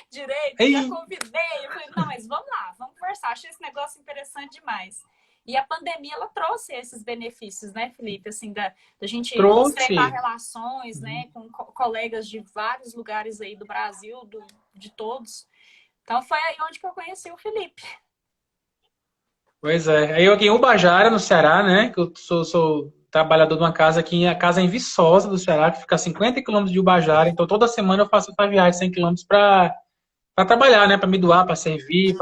S1: direito, já convidei. Eu falei, não, mas vamos lá, vamos conversar. Achei esse negócio interessante demais. E a pandemia, ela trouxe esses benefícios, né, Felipe? Assim, da gente estreitar relações, né, com colegas de vários lugares aí do Brasil, de todos. Então, foi aí onde que eu conheci o Felipe.
S2: Pois é. Eu aqui em Ubajara, no Ceará, né, que eu sou trabalhador de uma casa aqui, a casa em Viçosa, do Ceará, que fica a 50 quilômetros de Ubajara. Então, toda semana eu faço essa viagem de 100 quilômetros para trabalhar, né, para me doar, para servir,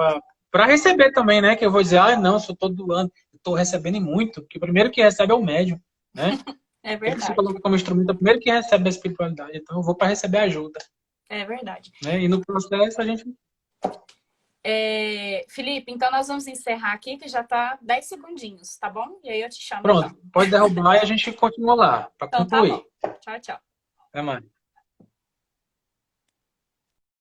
S2: para receber também, né, que eu vou dizer, não, eu só estou doando, estou recebendo muito, porque o primeiro que recebe é o médium, né?
S1: É verdade.
S2: Você coloca como instrumento, é o primeiro que recebe a espiritualidade. Então, eu vou para receber ajuda.
S1: É verdade.
S2: Né? E no processo, a gente...
S1: Felipe, então nós vamos encerrar aqui, que já tá 10 segundinhos, tá bom? E aí eu te chamo.
S2: Pronto, pode derrubar e a gente continua lá, para concluir.
S1: Tá bom. Tchau, tchau.
S2: Até mais.